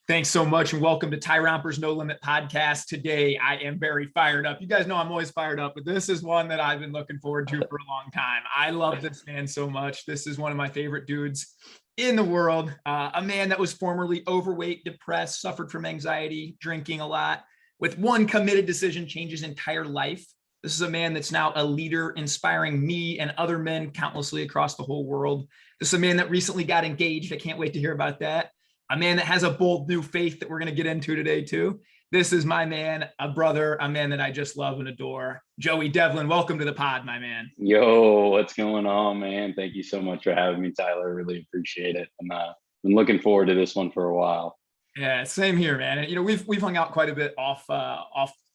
Thanks so much and welcome to Tyromper's No Limit podcast. Today, I am very fired up. You guys know I'm always fired up, but this is one that I've been looking forward to for a long time. I love this man so much. This is one of my favorite dudes in the world. A man that was formerly overweight, depressed, suffered from anxiety, drinking a lot. With one committed decision, changed his entire life. This is a man that's now a leader, inspiring me and other men countlessly across the whole world. This is a man that recently got engaged. I can't wait to hear about that. A man that has a bold new faith that we're going to get into today too. This is my man, a brother, a man that I just love and adore. Joey Devlin, welcome to the pod, my man. Yo, what's going on, man? Thank you so much for having me, Tyler. Really appreciate it. And been looking forward to this one for a while. Yeah, same here, man. And, we've hung out quite a bit off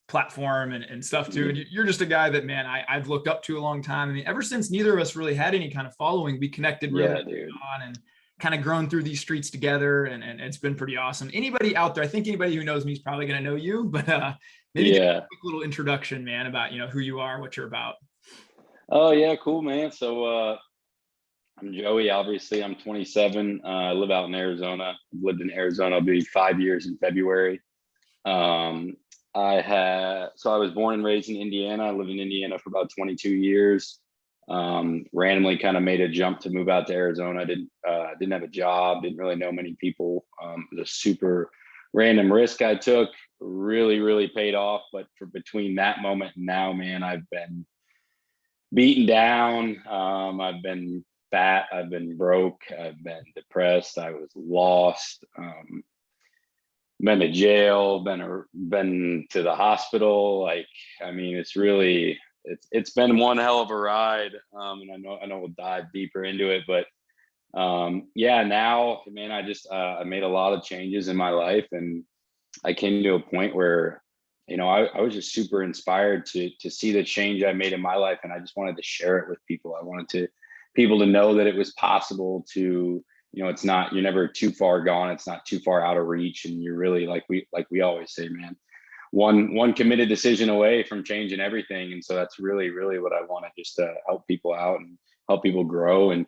platform and stuff too. And you're just a guy that, man, I've looked up to a long time. I mean, ever since neither of us really had any kind of following, we connected really on and kind of grown through these streets together, and it's been pretty awesome. Anybody out there, I think anybody who knows me is probably going to know you, but maybe give a quick little introduction, man, about who you are, what you're about. Oh yeah, cool, man. So I'm Joey. Obviously, I'm 27. I live out in Arizona. I've lived in Arizona. I'll be 5 years in February. I was born and raised in Indiana. I lived in Indiana for about 22 years. Randomly kind of made a jump to move out to Arizona. I didn't have a job, didn't really know many people. It was a super random risk I took, really paid off. But for between that moment and now, man, I've been beaten down. I've been fat. I've been broke. I've been depressed. I was lost. Been to jail, been to the hospital. Like, I mean, it's been one hell of a ride. And I know we'll dive deeper into it, but now, man, I made a lot of changes in my life, and I came to a point where, I was just super inspired to see the change I made in my life. And I just wanted to share it with people. I wanted people to know that it was possible to, it's not, you're never too far gone. It's not too far out of reach. And you're really, like we always say, man, one committed decision away from changing everything. And so that's really what I want to just help people out and help people grow and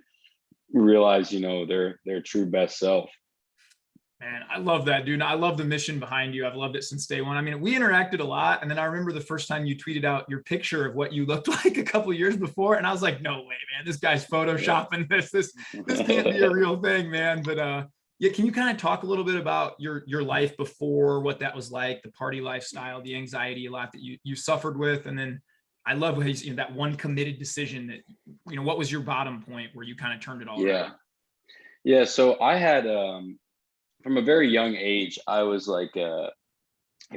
realize, their true best self. Man, I love that, dude. I love the mission behind you. I've loved it since day one. I mean, we interacted a lot. And then I remember the first time you tweeted out your picture of what you looked like a couple of years before. And I was like, no way, man, this guy's photoshopping this. This can't be a real thing, man. But can you kind of talk a little bit about your life before, what that was like, the party lifestyle, the anxiety a lot that you suffered with? And then I love how that one committed decision that, what was your bottom point where you kind of turned it all around? Yeah. So I had, from a very young age, I was like, I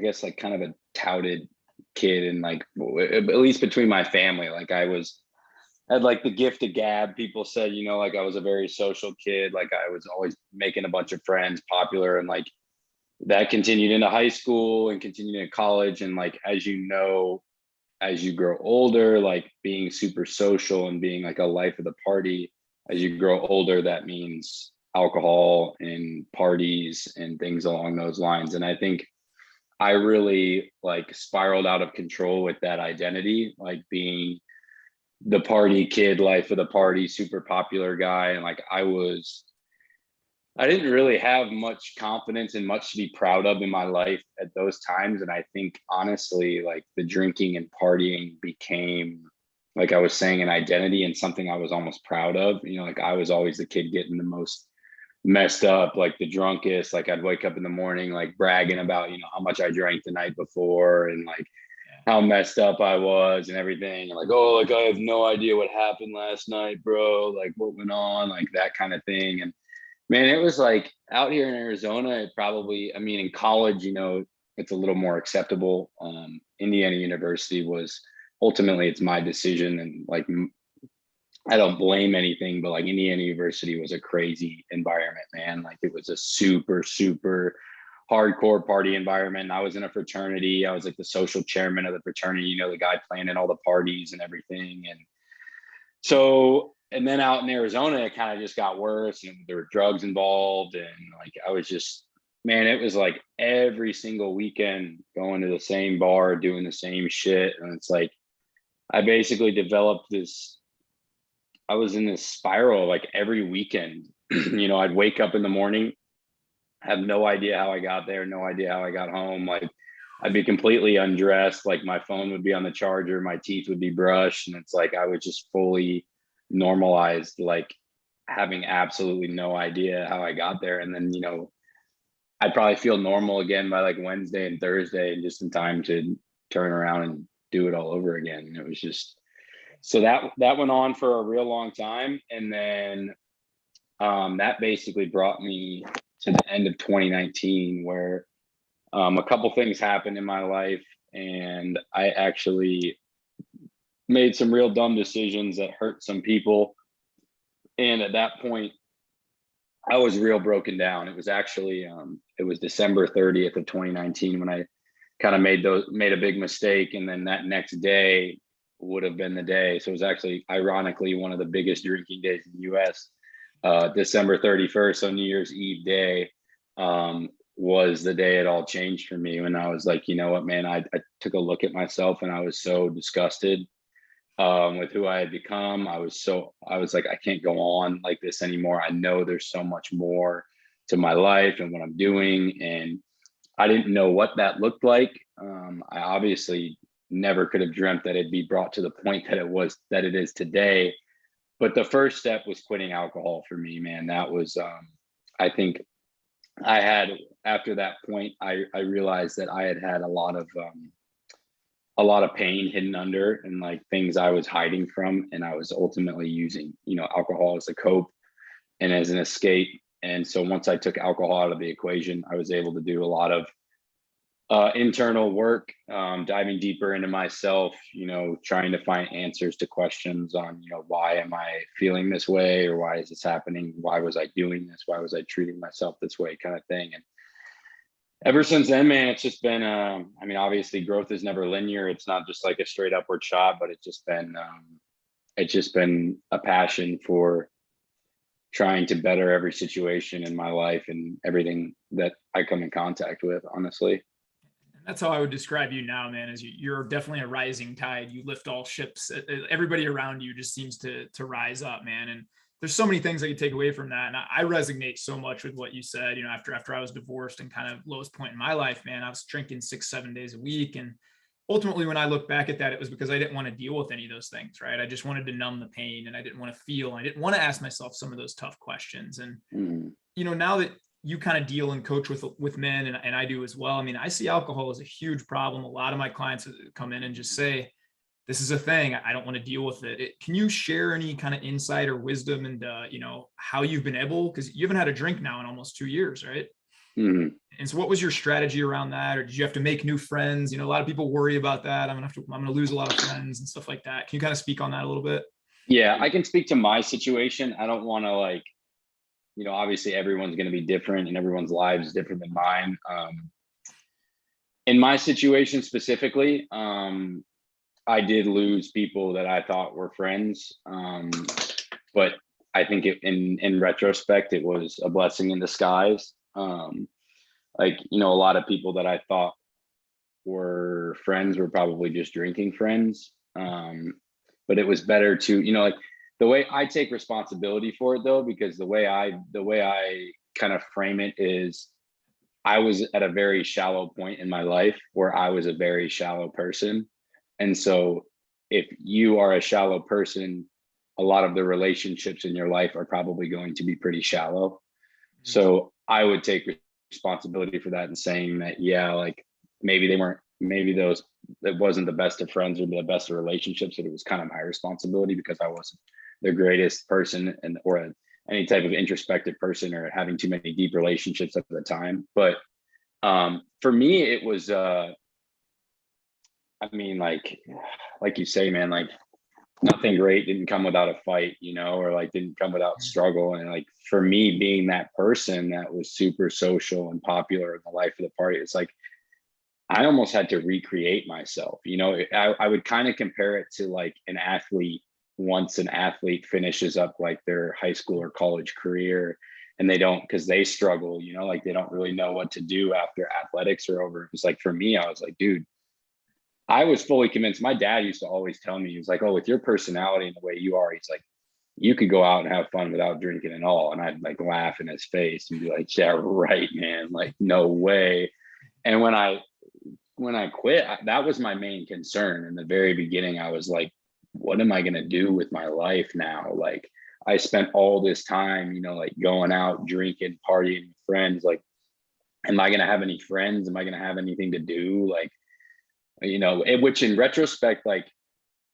guess like kind of a touted kid, and like, at least between my family, like had like the gift of gab. People said, like I was a very social kid. Like I was always making a bunch of friends, popular, and like that continued into high school and continued into college. And like, as you grow older, like being super social and being like a life of the party, as you grow older, that means alcohol and parties and things along those lines. And I think I really like spiraled out of control with that identity, like being the party kid, life of the party, super popular guy. And like I didn't really have much confidence and much to be proud of in my life at those times. And I think honestly, like the drinking and partying became, like I was saying, an identity and something I was almost proud of. Like I was always the kid getting the most messed up, like the drunkest. Like I'd wake up in the morning like bragging about how much I drank the night before and like how messed up I was and everything, and like, oh, like I have no idea what happened last night, bro, like what went on, like that kind of thing. And man, it was like out here in Arizona, it probably, I mean, in college, it's a little more acceptable. Indiana University was ultimately, it's my decision, and like I don't blame anything, but like Indiana University was a crazy environment, man. Like it was a super hardcore party environment. I was in a fraternity. I was like the social chairman of the fraternity, the guy planning all the parties and everything. And so, and then out in Arizona, it kind of just got worse, and there were drugs involved. And like, I was just, man, it was like every single weekend going to the same bar, doing the same shit. And it's like, I basically developed I was in this spiral like every weekend. I'd wake up in the morning, have no idea how I got there, no idea how I got home. Like I'd be completely undressed, like my phone would be on the charger, my teeth would be brushed, and it's like I was just fully normalized, like having absolutely no idea how I got there. And then, I'd probably feel normal again by like Wednesday and Thursday, and just in time to turn around and do it all over again. And it was just, so that went on for a real long time. And then that basically brought me to the end of 2019, where a couple things happened in my life, and I actually made some real dumb decisions that hurt some people. And at that point, I was real broken down. It was actually it was December 30th of 2019 when I kind of made a big mistake, and then that next day would have been the day. So it was actually ironically one of the biggest drinking days in the US. December 31st, so New Year's Eve day, was the day it all changed for me, when I was like, you know what, man, I took a look at myself and I was so disgusted with who I had become. I was like, I can't go on like this anymore. I know there's so much more to my life and what I'm doing. And I didn't know what that looked like. I obviously never could have dreamt that it'd be brought to the point that it is today. But the first step was quitting alcohol for me, man. That was, I think after that point, I realized that I had a lot of pain hidden under, and like things I was hiding from. And I was ultimately using, alcohol as a cope and as an escape. And so once I took alcohol out of the equation, I was able to do a lot of internal work, diving deeper into myself, trying to find answers to questions on, why am I feeling this way, or why is this happening? Why was I doing this? Why was I treating myself this way, kind of thing. And ever since then, man, it's just been, obviously growth is never linear. It's not just like a straight upward shot, but it's just been a passion for trying to better every situation in my life and everything that I come in contact with, honestly. That's how I would describe you now, man. Is you're definitely a rising tide. You lift all ships. Everybody around you just seems to rise up, man. And there's so many things I could take away from that. And I resonate so much with what you said. After I was divorced and kind of lowest point in my life, man, I was drinking 6-7 days a week. And ultimately, when I look back at that, it was because I didn't want to deal with any of those things, right? I just wanted to numb the pain, and I didn't want to feel. I didn't want to ask myself some of those tough questions. And now that you kind of deal and coach with men, and I do as well. I see alcohol as a huge problem. A lot of my clients come in and just say, this is a thing. I don't want to deal with it. Can you share any kind of insight or wisdom and, how you've been able, because you haven't had a drink now in almost 2 years, right? Mm-hmm. And so what was your strategy around that? Or did you have to make new friends? A lot of people worry about that. I'm going to lose a lot of friends and stuff like that. Can you kind of speak on that a little bit? Yeah, I can speak to my situation. I don't want to obviously everyone's going to be different and everyone's lives is different than mine. In my situation specifically, I did lose people that I thought were friends. But I think in retrospect, it was a blessing in disguise. A lot of people that I thought were friends were probably just drinking friends. But it was better to, the way I take responsibility for it, though, because the way I kind of frame it is, I was at a very shallow point in my life where I was a very shallow person. And so if you are a shallow person, a lot of the relationships in your life are probably going to be pretty shallow. So I would take responsibility for that and saying that, yeah, like maybe it wasn't the best of friends or the best of relationships, but it was kind of my responsibility because I wasn't the greatest person or any type of introspective person or having too many deep relationships at the time. But for me, it was, like you say, man, like nothing great didn't come without a fight, or like didn't come without struggle. And like for me, being that person that was super social and popular in the life of the party, it's like I almost had to recreate myself. I would kind of compare it to like an athlete. Once an athlete finishes up like their high school or college career, and because they struggle, like they don't really know what to do after athletics are over. It was like, for me, I was like, dude, I was fully convinced. My dad used to always tell me, he was like, oh, with your personality and the way you are, he's like, you could go out and have fun without drinking at all. And I'd like laugh in his face and be like, yeah, right, man. Like, no way. And when I quit, that was my main concern in the very beginning. I was like, what am I going to do with my life now? Like, I spent all this time, like going out, drinking, partying with friends. Like, am I going to have any friends? Am I going to have anything to do? Like, which in retrospect, like,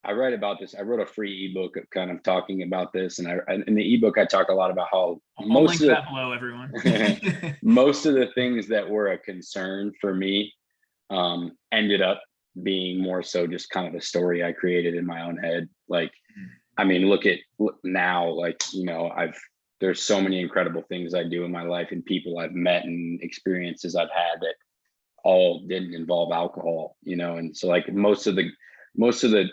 I write about this. I wrote a free ebook of kind of talking about this. And in the ebook, I talk a lot about how I'll link that below, everyone. most of the things that were a concern for me ended up being more so just kind of a story I created in my own head. Like, I mean, look now, like, there's so many incredible things I do in my life and people I've met and experiences I've had that all didn't involve alcohol, and so like most of the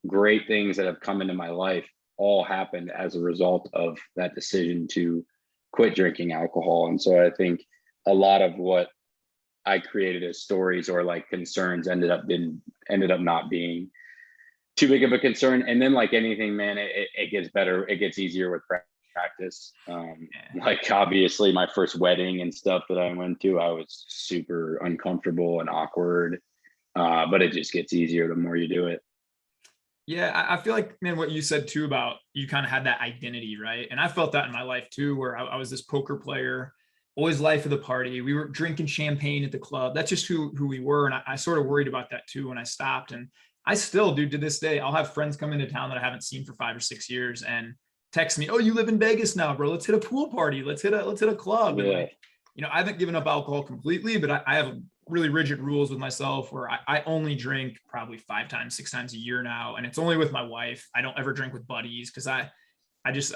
great things that have come into my life all happened as a result of that decision to quit drinking alcohol. And so I think a lot of what I created as stories or like concerns ended up not being too big of a concern. And then like anything, man, it gets better. It gets easier with practice. Like obviously my first wedding and stuff that I went to, I was super uncomfortable and awkward. But it just gets easier the more you do it. Yeah, I feel like, man, what you said too about you kind of had that identity, right? And I felt that in my life too, where I was this poker player, always life of the party. We were drinking champagne at the club. That's just who we were. And I sort of worried about that too when I stopped. And I still do to this day. I'll have friends come into town that I haven't seen for 5 or 6 years and text me, "Oh, you live in Vegas now, bro. Let's hit a pool party. Let's hit a club." Yeah. And like, I haven't given up alcohol completely, but I have really rigid rules with myself where I only drink probably 5 times, 6 times a year now. And it's only with my wife. I don't ever drink with buddies because I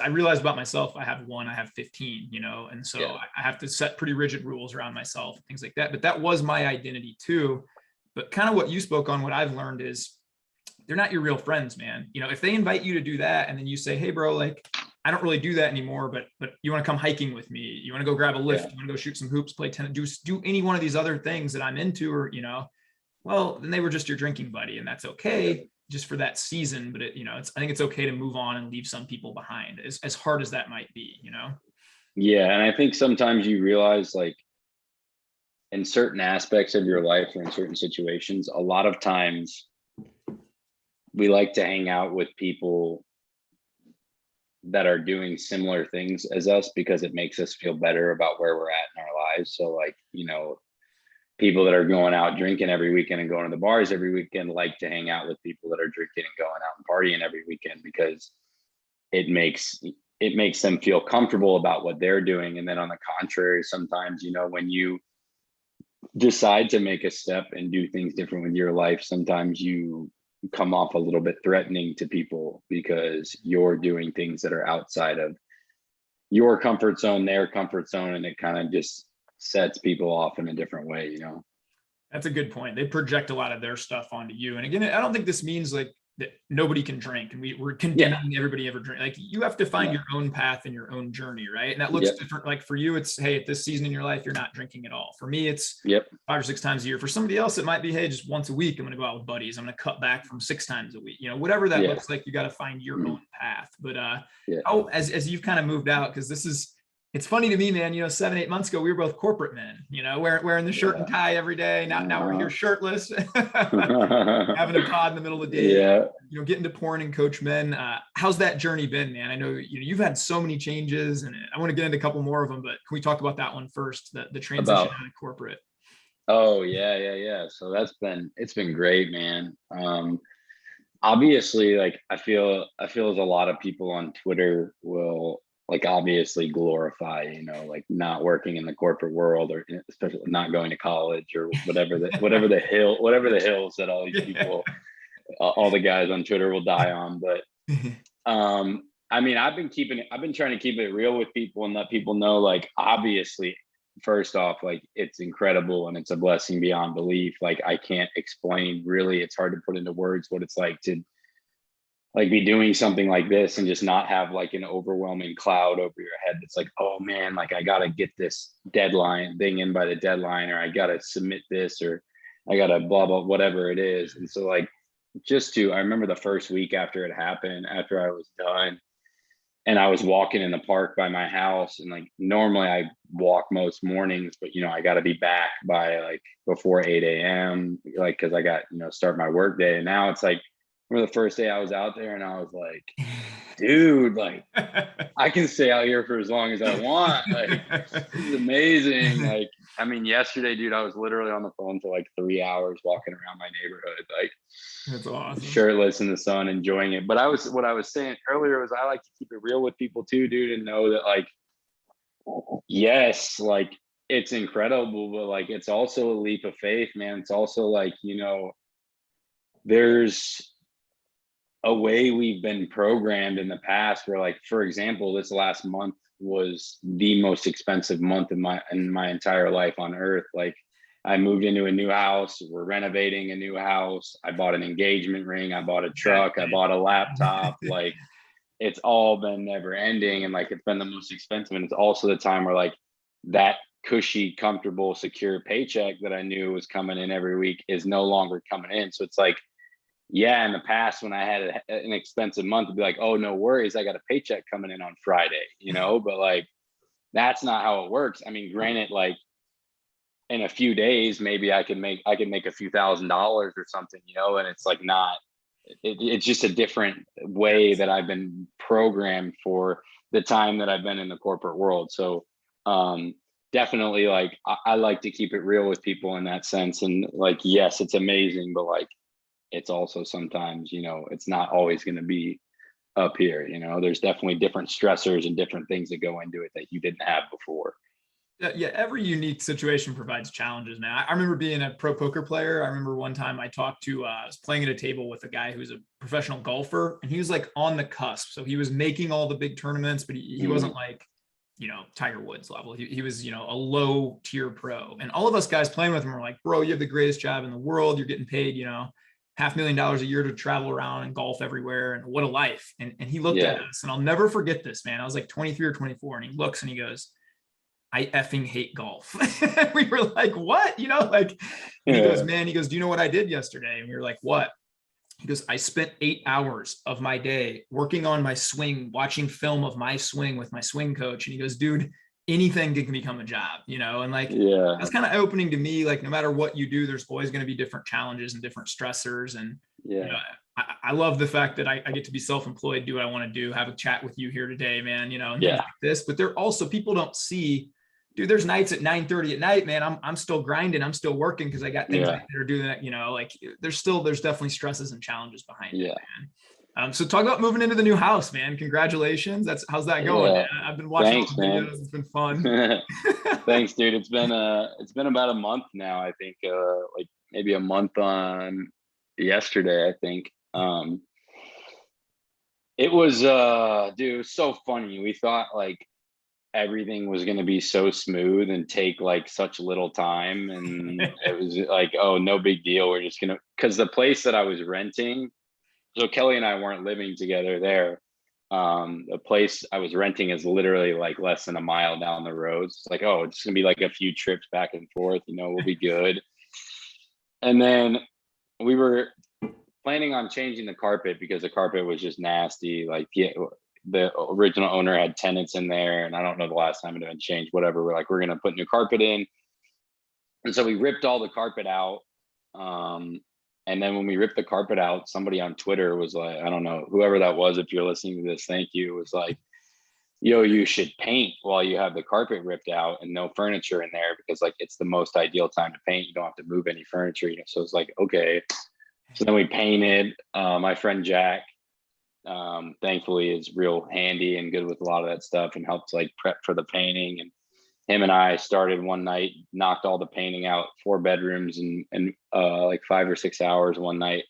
realized about myself, I have one, I have 15, and so Yeah. I have to set pretty rigid rules around myself, things like that. But that was my identity too. But kind of what you spoke on, what I've learned is they're not your real friends, man. If they invite you to do that and then you say, "Hey bro, like, I don't really do that anymore, but you want to come hiking with me? You want to go grab a lift? Yeah. You want to go shoot some hoops, play tennis, do any one of these other things that I'm into," or, well, then they were just your drinking buddy, and that's okay just for that season. But I think it's okay to move on and leave some people behind, as hard as that might be, Yeah. And I think sometimes you realize like in certain aspects of your life or in certain situations, a lot of times we like to hang out with people that are doing similar things as us because it makes us feel better about where we're at in our lives. So like, people that are going out drinking every weekend and going to the bars every weekend like to hang out with people that are drinking and going out and partying every weekend because it makes them feel comfortable about what they're doing. And then on the contrary, sometimes, when you decide to make a step and do things different with your life, sometimes you come off a little bit threatening to people because you're doing things that are outside of your comfort zone, their comfort zone, and it kind of just sets people off in a different way, That's a good point. They project a lot of their stuff onto you. And again, I don't think this means like that nobody can drink and we're condemning everybody ever drink. Like, you have to find your own path and your own journey, right? And that looks different. Like for you, it's, hey, at this season in your life, you're not drinking at all. For me, it's 5 or 6 times a year. For somebody else, it might be, hey, just once a week, I'm going to go out with buddies. I'm going to cut back from 6 times a week. Whatever that looks like, you got to find your own path. But as you've kind of moved out, because it's funny to me, man, 7, 8 months ago, we were both corporate men, wearing the shirt and tie every day. Now we're here shirtless, having a pod in the middle of the day, getting to porn and coach men. How's that journey been, man? I know, you've had so many changes and I want to get into a couple more of them, but can we talk about that one first, the transition out of corporate? Oh yeah. So it's been great, man. Obviously, like I feel as a lot of people on Twitter will like obviously glorify, like not working in the corporate world or especially not going to college or whatever the hills that all these people, all the guys on Twitter will die on. But I mean, I've been trying to keep it real with people and let people know, like, obviously, first off, like it's incredible and it's a blessing beyond belief. Like I can't explain, really, it's hard to put into words what it's like to like be doing something like this and just not have like an overwhelming cloud over your head that's like, oh man, like I gotta get this deadline thing in by the deadline, or I gotta submit this, or I gotta blah blah whatever it is. And so like I remember the first week after it happened, after I was done, and I was walking in the park by my house, and like normally I walk most mornings, but I got to be back by like before 8 a.m. like because I got start my work day. And now it's like the first day I was out there, and I was like, dude, like I can stay out here for as long as I want. Like this is amazing. Like I mean, yesterday, dude, I was literally on the phone for like 3 hours walking around my neighborhood, like That's awesome. shirtless in the sun, enjoying it. But what I was saying earlier was I like to keep it real with people too, dude, and know that like, yes, like it's incredible, but like it's also a leap of faith, man. It's also like, there's a way we've been programmed in the past where, like, for example, this last month was the most expensive month in my entire life on earth. Like I moved into a new house, we're renovating a new house, I bought an engagement ring, I bought a truck, I bought a laptop. Like it's all been never ending, and like it's been the most expensive. And it's also the time where like that cushy, comfortable, secure paycheck that I knew was coming in every week is no longer coming in. So it's like, yeah, in the past when I had an expensive month, to be like, oh, no worries, I got a paycheck coming in on Friday, but like that's not how it works. I mean, granted, like in a few days maybe I can make a few $1,000s or something, and it's like not it's just a different way that I've been programmed for the time that I've been in the corporate world. So definitely, like I like to keep it real with people in that sense. And like, yes, it's amazing, but like it's also sometimes, it's not always going to be up here. There's definitely different stressors and different things that go into it that you didn't have before. Yeah, every unique situation provides challenges, man. I remember being a pro poker player. I remember one time I was playing at a table with a guy who's a professional golfer, and he was like on the cusp. So he was making all the big tournaments, but he wasn't like, Tiger Woods level. He was, a low tier pro. And all of us guys playing with him were like, bro, you have the greatest job in the world. You're getting paid, $500,000 a year to travel around and golf everywhere. And what a life. And he looked at us, and I'll never forget this, man. I was like 23 or 24, and he looks and he goes, I effing hate golf. We were like, what? And he goes, man, do you know what I did yesterday? And we were like, what? He goes, I spent 8 hours of my day working on my swing, watching film of my swing with my swing coach. And he goes, dude, anything can become a job, and like, that's kind of opening to me. Like, no matter what you do, there's always going to be different challenges and different stressors. And I love the fact that I get to be self-employed, do what I want to do, have a chat with you here today, man, and things like this. But there also, people don't see, dude, there's nights at 9:30 at night, man. I'm still grinding. I'm still working because I got things that are doing that, like there's definitely stresses and challenges behind it, man. So talk about moving into the new house, man. Congratulations. How's that going? Man? I've been watching all the videos. Man. It's been fun. Thanks, dude. It's been about a month now, I think, like maybe a month on yesterday, I think. It was dude, it was so funny. We thought like everything was going to be so smooth and take like such little time, and it was like, oh, no big deal, we're just gonna, because the place that I was renting, so Kelly and I weren't living together there. The place I was renting is literally like less than a mile down the road. So it's like, oh, it's gonna be like a few trips back and forth, we'll be good. And then we were planning on changing the carpet because the carpet was just nasty. Like the original owner had tenants in there, and I don't know the last time it had been changed, whatever. We're like, we're going to put new carpet in. And so we ripped all the carpet out. And then when we ripped the carpet out, somebody on Twitter was like, I don't know, whoever that was, if you're listening to this, thank you, was like, yo, you should paint while you have the carpet ripped out and no furniture in there, because like it's the most ideal time to paint. You don't have to move any furniture. So it's like, okay. So then we painted. My friend Jack, thankfully, is real handy and good with a lot of that stuff and helped like prep for the painting. And him and I started one night, knocked all the painting out, 4 bedrooms and like 5 or 6 hours one night.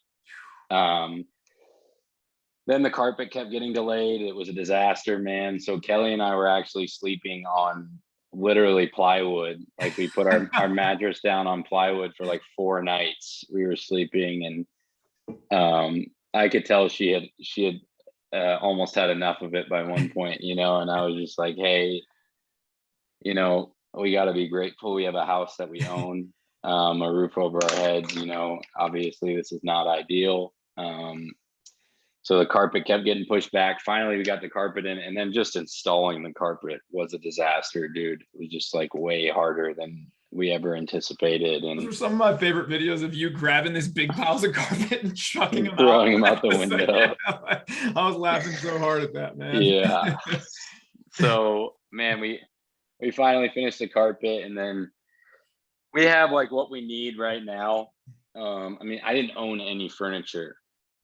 Then the carpet kept getting delayed. It was a disaster, man. So Kelly and I were actually sleeping on literally plywood. Like we put our mattress down on plywood for like 4 nights. We were sleeping, and I could tell she had almost had enough of it by one point, and I was just like, hey, we got to be grateful we have a house that we own, a roof over our heads. Obviously this is not ideal. So the carpet kept getting pushed back. Finally, we got the carpet in, and then just installing the carpet was a disaster, dude. It was just like way harder than we ever anticipated. Those And are some of my favorite videos of you grabbing this big piles of carpet and chucking them throwing them out. out the window. I was laughing so hard at that, man. Yeah. So, man, we finally finished the carpet, and then we have like what we need right now. I mean, I didn't own any furniture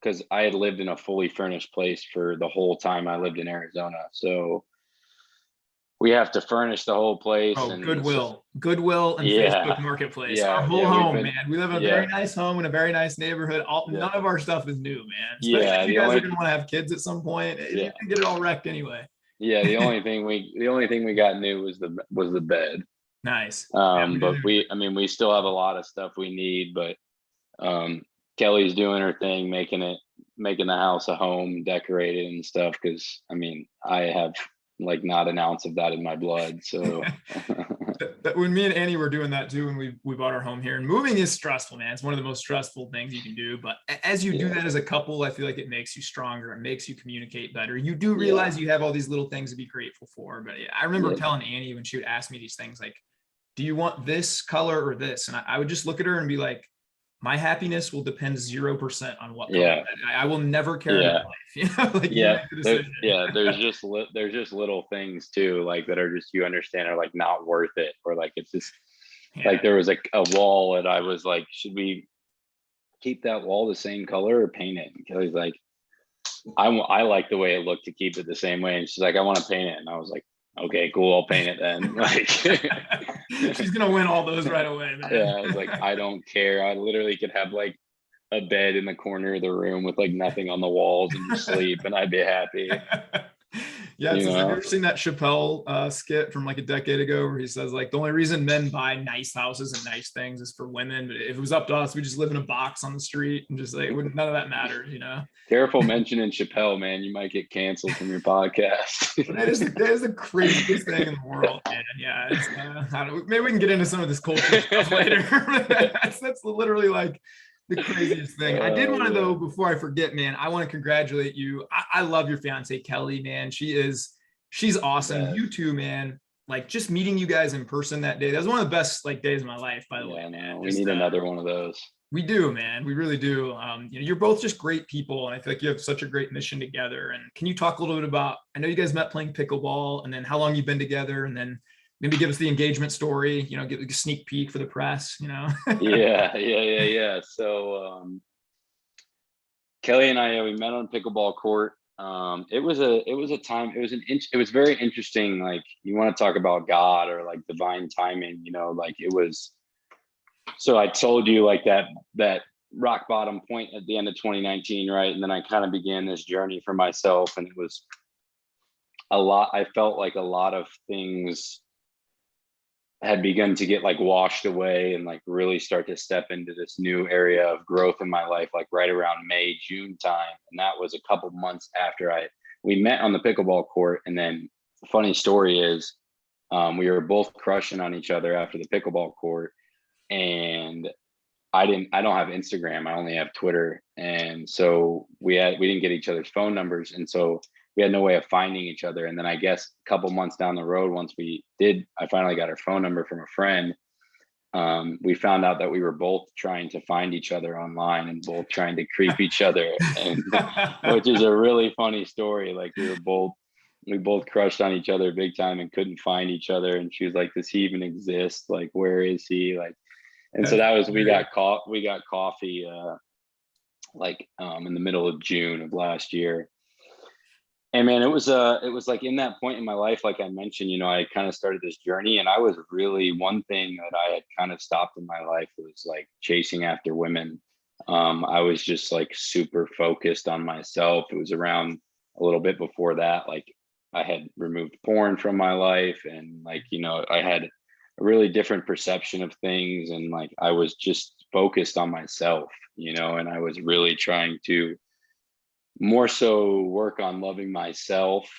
because I had lived in a fully furnished place for the whole time I lived in Arizona. So we have to furnish the whole place. Oh, And Goodwill and Facebook yeah, Marketplace. Our yeah, whole yeah. home, man. We live in a very Yeah, nice home in a very nice neighborhood. yeah, None of our stuff is new, man. Especially yeah. if you guys are going to want to have kids at some point. You're Yeah, going to get it all wrecked anyway. yeah. The only thing we got new was the bed. Nice. But we still have a lot of stuff we need, but Kelly's doing her thing, making the house a home, decorated and stuff. Because I mean, I have like not an ounce of that in my blood. So when me and Annie were doing that too, when we bought our home here, and moving is stressful, man. It's one of the most stressful things you can do. But as you do that as a couple, I feel like it makes you stronger. It makes you communicate better. You do realize you have all these little things to be grateful for. But I remember telling Annie when she would ask me these things like, do you want this color or this? And I would just look at her and be like, my happiness will depend 0% on what color. I will never care in life. You know, like there's just little things too, like that are just, you understand, are like not worth it, or like it's just like there was like a wall and I was like, should we keep that wall the same color or paint it? And Kelly's like, I like the way it looked to keep it the same way, and she's like, I want to paint it. And I was like, okay, cool, I'll paint it then. Like she's gonna win all those right away, man. Yeah, I was like, I don't care. I literally could have like a bed in the corner of the room with like nothing on the walls and just sleep, and I'd be happy. Yeah, have you ever seen that Chappelle skit from like a decade ago where he says like the only reason men buy nice houses and nice things is for women, but if it was up to us, we just live in a box on the street and just like none of that matters, you know. Careful mentioning Chappelle, man. You might get canceled from your podcast. that is the craziest thing in the world, man. Yeah, it's, maybe we can get into some of this culture stuff later. that's literally like the craziest thing. I did want to though, before I forget, man, I want to congratulate you. I love your fiance Kelly, man. She's awesome. Yeah. You too, man. Like just meeting you guys in person that day. That was one of the best like days of my life, by the way, man. We need another one of those. We do, man. We really do. You're both just great people, and I feel like you have such a great mission together. And can you talk a little bit about? I know you guys met playing pickleball, and then how long you've been together, and then maybe give us the engagement story. You know, give a sneak peek for the press. You know. Yeah. So Kelly and I, we met on pickleball court. It was very interesting. Like, you want to talk about God or like divine timing, you know, like it was. So I told you like that rock bottom point at the end of 2019, right? And then I kind of began this journey for myself, and it was a lot. I felt like a lot of things had begun to get like washed away and like really start to step into this new area of growth in my life, like right around May, June time. And that was a couple months after we met on the pickleball court. And then the funny story is we were both crushing on each other after the pickleball court. And I don't have Instagram. I only have Twitter. And so we didn't get each other's phone numbers. And so we had no way of finding each other. And then I guess a couple months down the road, once I finally got her phone number from a friend. We found out that we were both trying to find each other online and both trying to creep each other, and which is a really funny story. Like we both crushed on each other big time and couldn't find each other. And she was like, does he even exist? Like, where is he? Like, and so that was, we got coffee in the middle of June of last year. And man, it was like in that point in my life, like I mentioned, you know, I kind of started this journey, and I was really, one thing that I had kind of stopped in my life was like chasing after women. I was just like super focused on myself. It was around a little bit before that, like I had removed porn from my life, and like, you know, I had a really different perception of things, and like I was just focused on myself, you know, and I was really trying to more so work on loving myself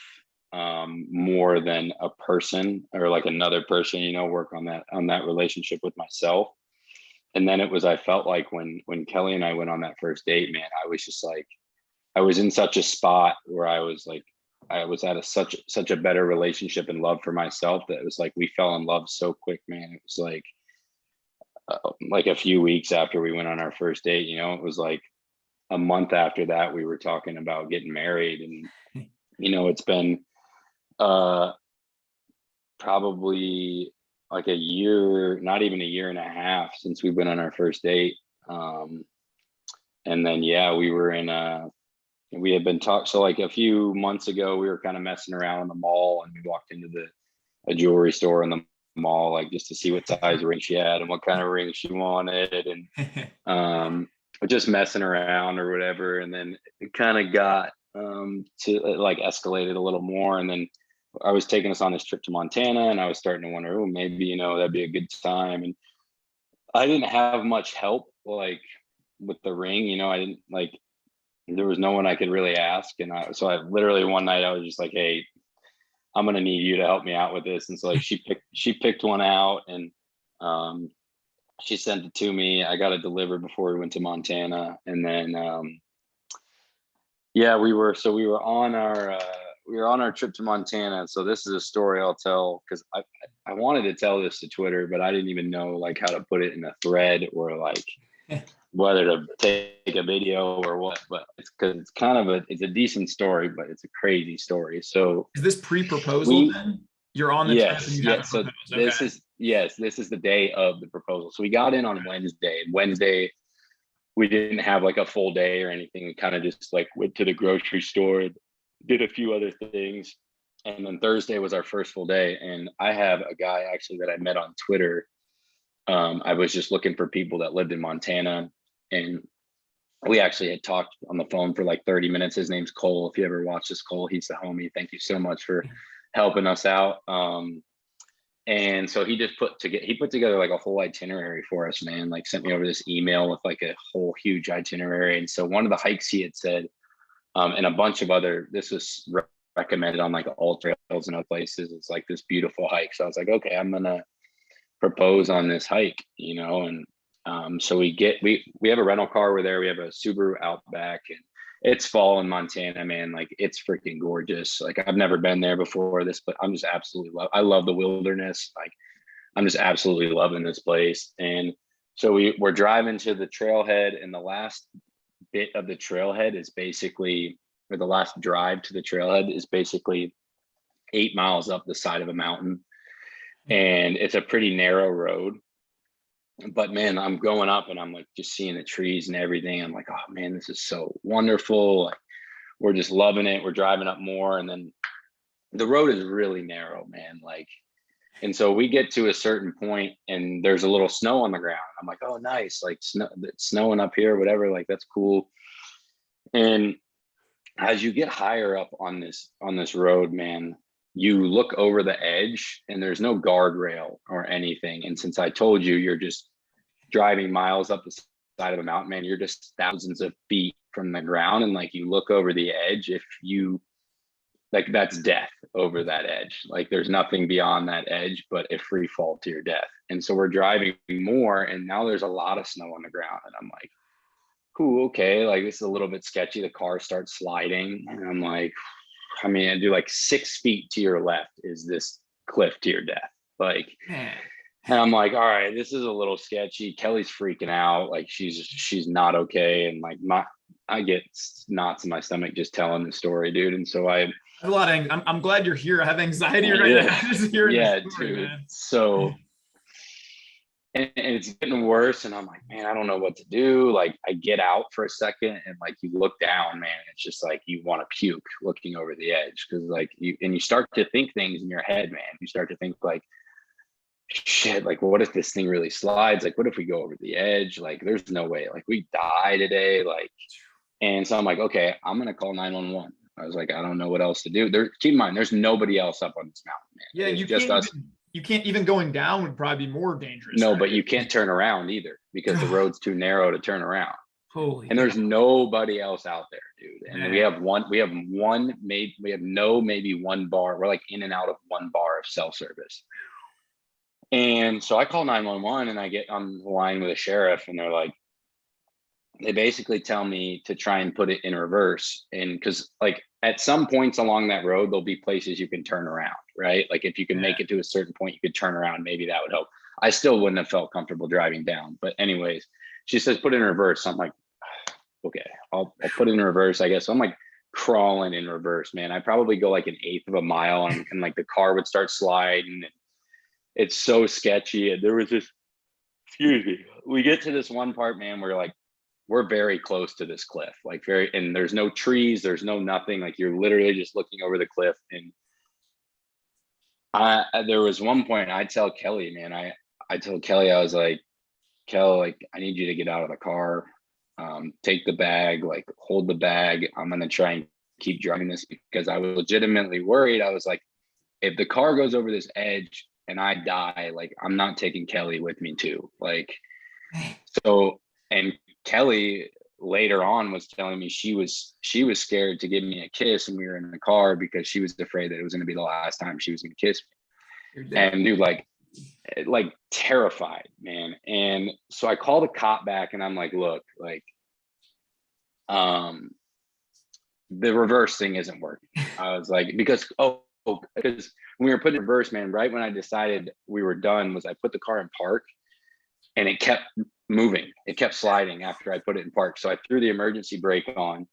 more than a person or like another person, you know, work on that relationship with myself. And then I felt like when Kelly and I went on that first date, man, I was just like, I was in such a spot where I was like, I was at such a better relationship and love for myself that it was like we fell in love so quick, man. It was like a few weeks after we went on our first date, you know, it was like a month after that we were talking about getting married. And you know, it's been probably like a year, not even a year and a half since we went on our first date. And then yeah, we had been talking. So like a few months ago, we were kind of messing around in the mall, and we walked into a jewelry store in the mall, like just to see what size ring she had and what kind of ring she wanted, and just messing around or whatever. And then it kind of got to like escalated a little more, and then I was taking us on this trip to Montana, and I was starting to wonder, oh, maybe, you know, that'd be a good time. And I didn't have much help like with the ring, you know. I didn't like, there was no one I could really ask. And so I literally one night I was just like, hey, I'm gonna need you to help me out with this. And so like she picked one out, and she sent it to me. I got it delivered before we went to Montana. And then yeah, we were on our trip to Montana. So this is a story I'll tell, because I wanted to tell this to Twitter, but I didn't even know like how to put it in a thread, or like whether to take a video or what. But it's because it's kind of it's a decent story, but it's a crazy story. So is this pre-proposal then? You're on the trip and yes, you yes. haven't So proposed. this is the day of the proposal. So we got in on Wednesday. Wednesday, we didn't have like a full day or anything. We kind of just like went to the grocery store and did a few other things. And then Thursday was our first full day. And I have a guy actually that I met on Twitter. I was just looking for people that lived in Montana, and we actually had talked on the phone for like 30 minutes. His name's Cole. If you ever watch this, Cole, he's the homie. Thank you so much for helping us out. And so he put together like a whole itinerary for us, man. Like sent me over this email with like a whole huge itinerary. And so one of the hikes he had said, and a bunch of other, this was recommended on like all trails and other places. It's like this beautiful hike. So I was like, okay, I'm gonna propose on this hike, you know. And so we have a rental car. We're there. We have a Subaru Outback, and it's fall in Montana, man. Like it's freaking gorgeous. Like I've never been there before this, but I'm just absolutely I love the wilderness. Like I'm just absolutely loving this place. And so we're driving to the trailhead, and the last bit of the trailhead is basically, or the last drive to the trailhead is basically 8 miles up the side of a mountain. And it's a pretty narrow road. But man, I'm going up and I'm like just seeing the trees and everything. I'm like, oh man, this is so wonderful. Like we're just loving it. We're driving up more, and then the road is really narrow, man. Like, and so we get to a certain point and there's a little snow on the ground. I'm like, oh nice, like snow, it's snowing up here, whatever, like that's cool. And as you get higher up on this road, man, you look over the edge and there's no guardrail or anything. And since I told you, you're just driving miles up the side of a mountain, man, you're just thousands of feet from the ground. And like you look over the edge, if you like, that's death over that edge. Like there's nothing beyond that edge but a free fall to your death. And so we're driving more, and now there's a lot of snow on the ground. And I'm like, cool, okay, like this is a little bit sketchy. The car starts sliding, and I'm like, I mean, I do like 6 feet to your left is this cliff to your death. Like, and I'm like, all right, this is a little sketchy. Kelly's freaking out. Like she's not okay. And like I get knots in my stomach just telling the story, dude. And so I have a lot of, I'm glad you're here. I have anxiety right now. Just hearing this story, dude. man. So and it's getting worse, and I'm like, man, I don't know what to do. Like I get out for a second, and like you look down, man, it's just like you want to puke looking over the edge, because like you start to think things in your head, man. You start to think like, shit, like what if this thing really slides? Like what if we go over the edge? Like there's no way, like we die today. Like, and so I'm like, okay, I'm gonna call 911. I was like, I don't know what else to do. Keep in mind, there's nobody else up on this mountain, man. Yeah, it's you just can't us. you can't even going down would probably be more dangerous. No, right? but you can't turn around either, because the road's too narrow to turn around. Holy and there's nobody else out there, dude. And man. we have maybe one bar. We're like in and out of one bar of cell service. And so I call 911, and I get on the line with a sheriff, and they're like, they basically tell me to try and put it in reverse. And because like at some points along that road, there'll be places you can turn around, right? Like if you can make it to a certain point, you could turn around, maybe that would help. I still wouldn't have felt comfortable driving down. But anyways, she says, put it in reverse. So I'm like, okay, I'll put it in reverse, I guess. So I'm like crawling in reverse, man. I probably go like an eighth of a mile and like the car would start sliding. It's so sketchy. And there was this, excuse me, we get to this one part, man, where like, we're very close to this cliff, like and there's no trees, there's no nothing, like you're literally just looking over the cliff. And there was one point I tell Kelly, man, I told Kelly, I was like, Kel, like, I need you to get out of the car, take the bag, like hold the bag. I'm going to try and keep driving this, because I was legitimately worried. I was like, if the car goes over this edge and I die, like, I'm not taking Kelly with me too. Like, so, and Kelly later on was telling me she was scared to give me a kiss when we were in the car, because she was afraid that it was going to be the last time she was going to kiss me. And dude, like terrified, man. And so I called the cop back and I'm like, look, like, the reverse thing isn't working. I was like, because when we were putting reverse, man, right when I decided we were done, was I put the car in park and it kept moving. It kept sliding after I put it in park. So I threw the emergency brake on,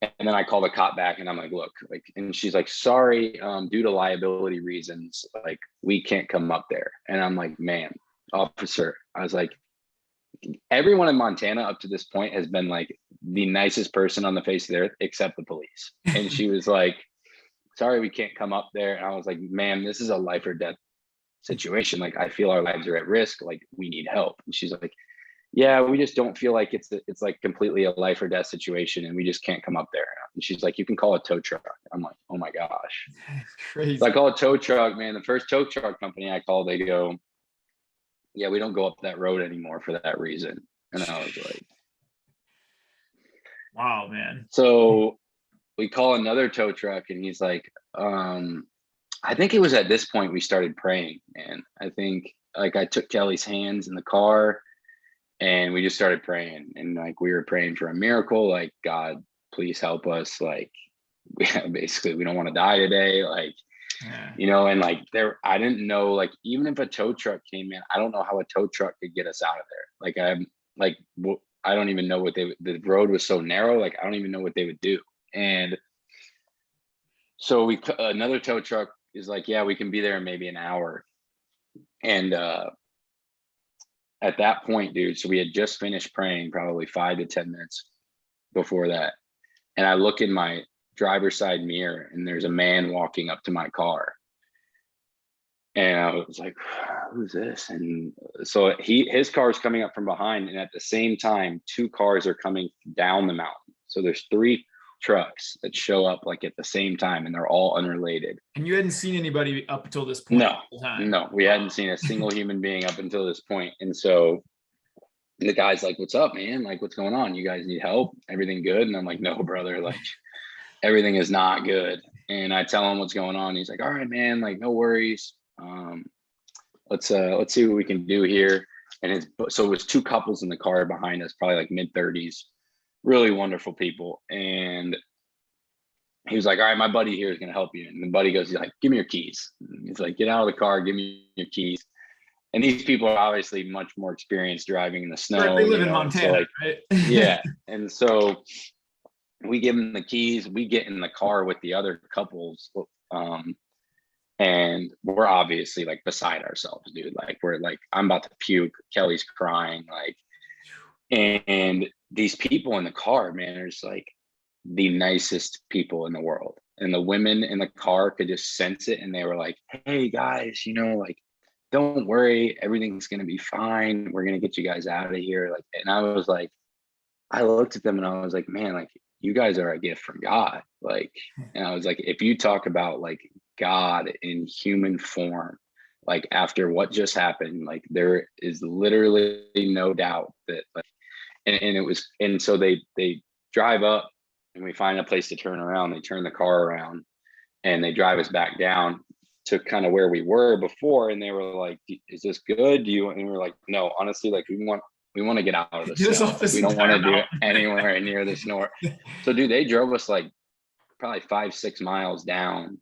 and then I called the cop back and I'm like, look, like, and she's like, sorry, due to liability reasons, like, we can't come up there. And I'm like, man, officer, I was like, everyone in Montana up to this point has been like the nicest person on the face of the earth, except the police. And she was like, sorry, we can't come up there. And I was like, ma'am, this is a life or death situation. Like, I feel our lives are at risk. Like, we need help. And she's like, yeah, we just don't feel like it's like completely a life or death situation, and we just can't come up there. And she's like, you can call a tow truck. I'm like, oh my gosh. That's crazy. So I call a tow truck, man. The first tow truck company I called, they go, yeah, we don't go up that road anymore for that reason. And I was like, wow, man. So we call another tow truck, and he's like, I think it was at this point we started praying, man. I think like I took Kelly's hands in the car and we just started praying, and like we were praying for a miracle, like, God, please help us. Like, basically we don't want to die today. Like, you know, and like I didn't know, like, even if a tow truck came in, I don't know how a tow truck could get us out of there. Like, I don't even know what the road was so narrow. Like, I don't even know what they would do. And so another tow truck is like, yeah, we can be there in maybe an hour. And, at that point, dude, so we had just finished praying probably 5 to 10 minutes before that. And I look in my driver's side mirror and there's a man walking up to my car. And I was like, who's this? And so his car is coming up from behind. And at the same time, 2 cars are coming down the mountain. So there's 3 trucks that show up like at the same time, and they're all unrelated. And you hadn't seen anybody up until this point? No, we hadn't seen a single human being up until this point. And so the guy's like, what's up, man? Like, what's going on? You guys need help? Everything good? And I'm like, no, brother, like, everything is not good. And I tell him what's going on. He's like, all right, man, like, no worries. Let's see what we can do here. And so it was 2 couples in the car behind us, probably like mid-30s, really wonderful people. And he was like, all right, my buddy here is going to help you. And the buddy goes, he's like, give me your keys. And he's like, get out of the car, give me your keys. And these people are obviously much more experienced driving in the snow. They live in Montana, so, like, right? Yeah. And so we give them the keys, we get in the car with the other couples. And we're obviously like beside ourselves, dude. Like, we're like, I'm about to puke. Kelly's crying. Like, and these people in the car, man, are just like the nicest people in the world. And the women in the car could just sense it. And they were like, hey guys, you know, like, don't worry, everything's going to be fine. We're going to get you guys out of here. Like, and I was like, I looked at them and I was like, man, like, you guys are a gift from God. Like, and I was like, if you talk about like God in human form, like, after what just happened, like, there is literally no doubt that, like, and it was, and so they drive up and we find a place to turn around. They turn the car around and they drive us back down to kind of where we were before. And they were like, is this good? Do you, and we were like, no, honestly, like, we want we want to get out of the Get us snow. off this We don't want to entire do anywhere near the snow. So dude, they drove us like probably 5-6 miles down,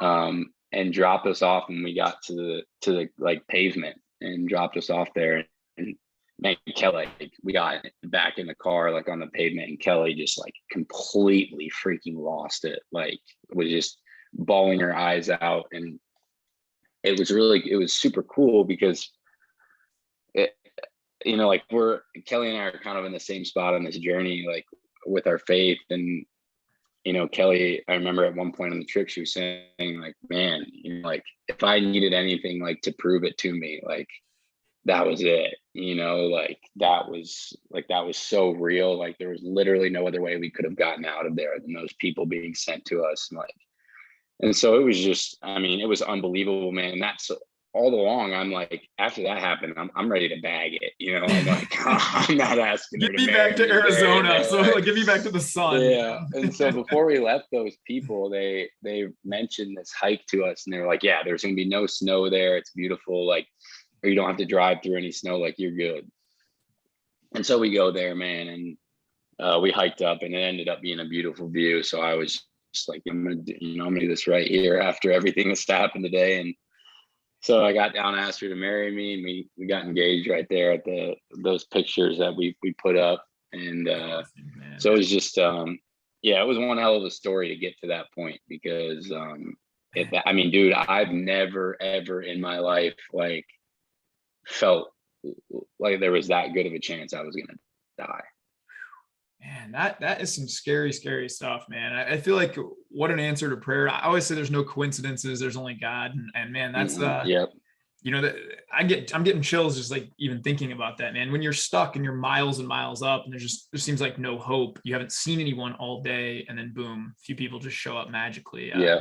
and dropped us off when we got to the like pavement, and dropped us off there. And man, Kelly, we got back in the car like on the pavement, and Kelly just like completely freaking lost it, like was just bawling her eyes out. And it was super cool because it, like Kelly and I are kind of in the same spot on this journey, like with our faith. And Kelly, I remember at one point on the trip, she was saying like, man, like if I needed anything like to prove it to me, like that was it, like that was so real. Like there was literally no other way we could have gotten out of there than those people being sent to us. And so it was just, I mean, it was unbelievable, man. And that's all along. I'm like, after that happened, I'm ready to bag it. I'm like, I'm not asking her Get to me back to Arizona. So like, get me back to the sun. Yeah. And so before we left those people, they mentioned this hike to us, and they were like, yeah, there's going to be no snow there. It's beautiful. Like, or you don't have to drive through any snow. Like, you're good. And so we go there, man. And we hiked up, and it ended up being a beautiful view. So I was just like, I'm going to do this right here after everything that's happened today. And so I got down, asked her to marry me, and we got engaged right there at those pictures that we put up. And so it was just, it was one hell of a story to get to that point, because I mean, dude, I've never, ever in my life, like, felt like there was that good of a chance I was going to die. Man, that is some scary, scary stuff, man. I feel like what an answer to prayer. I always say there's no coincidences. There's only God. And man, that's yep. That I'm getting chills just like even thinking about that, man. When you're stuck and you're miles and miles up, and there seems like no hope. You haven't seen anyone all day, and then boom, a few people just show up magically. Yeah.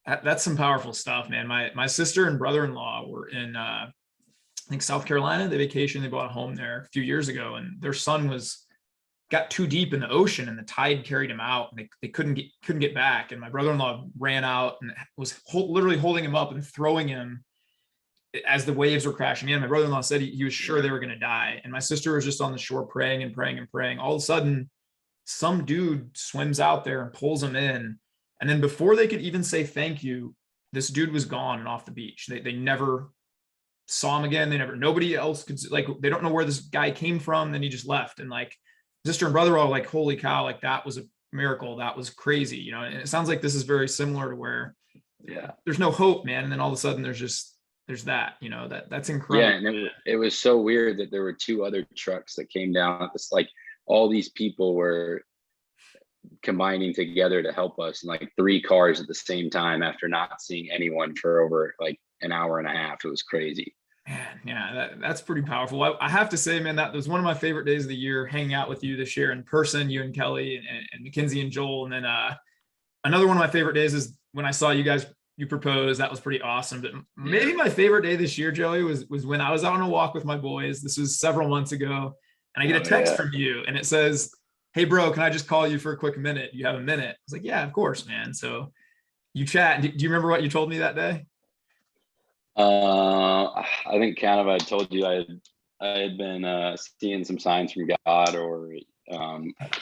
That's some powerful stuff, man. My sister and brother-in-law were in I think South Carolina. They vacationed. They bought a home there a few years ago, and their son got too deep in the ocean, and the tide carried him out, and they couldn't get back. And my brother-in-law ran out and was literally holding him up and throwing him as the waves were crashing in. My brother-in-law said he was sure they were going to die. And my sister was just on the shore praying and praying and praying. All of a sudden, some dude swims out there and pulls him in. And then before they could even say thank you, this dude was gone and off the beach. They never saw him again. Nobody else could, like, they don't know where this guy came from. Then he just left. And like, sister and brother are like, holy cow, like that was a miracle. That was crazy, and it sounds like this is very similar to where there's no hope, man. And then all of a sudden there's that, that's incredible. Yeah. And it was so weird that there were 2 other trucks that came down. It's like all these people were combining together to help us, and like 3 cars at the same time after not seeing anyone for over like an hour and a half. It was crazy. Man, yeah, that's pretty powerful. I have to say, man, that was one of my favorite days of the year, hanging out with you this year in person, you and Kelly and Mackenzie and Joel. And then another one of my favorite days is when I saw you propose. That was pretty awesome. But maybe my favorite day this year, Joey, was when I was out on a walk with my boys. This was several months ago, and I get a text from you, and it says, "Hey, bro, can I just call you for a quick minute? You have a minute?" I was like, "Yeah, of course, man." So you chat. Do you remember what you told me that day? I think kind of I told you I had been seeing some signs from God, or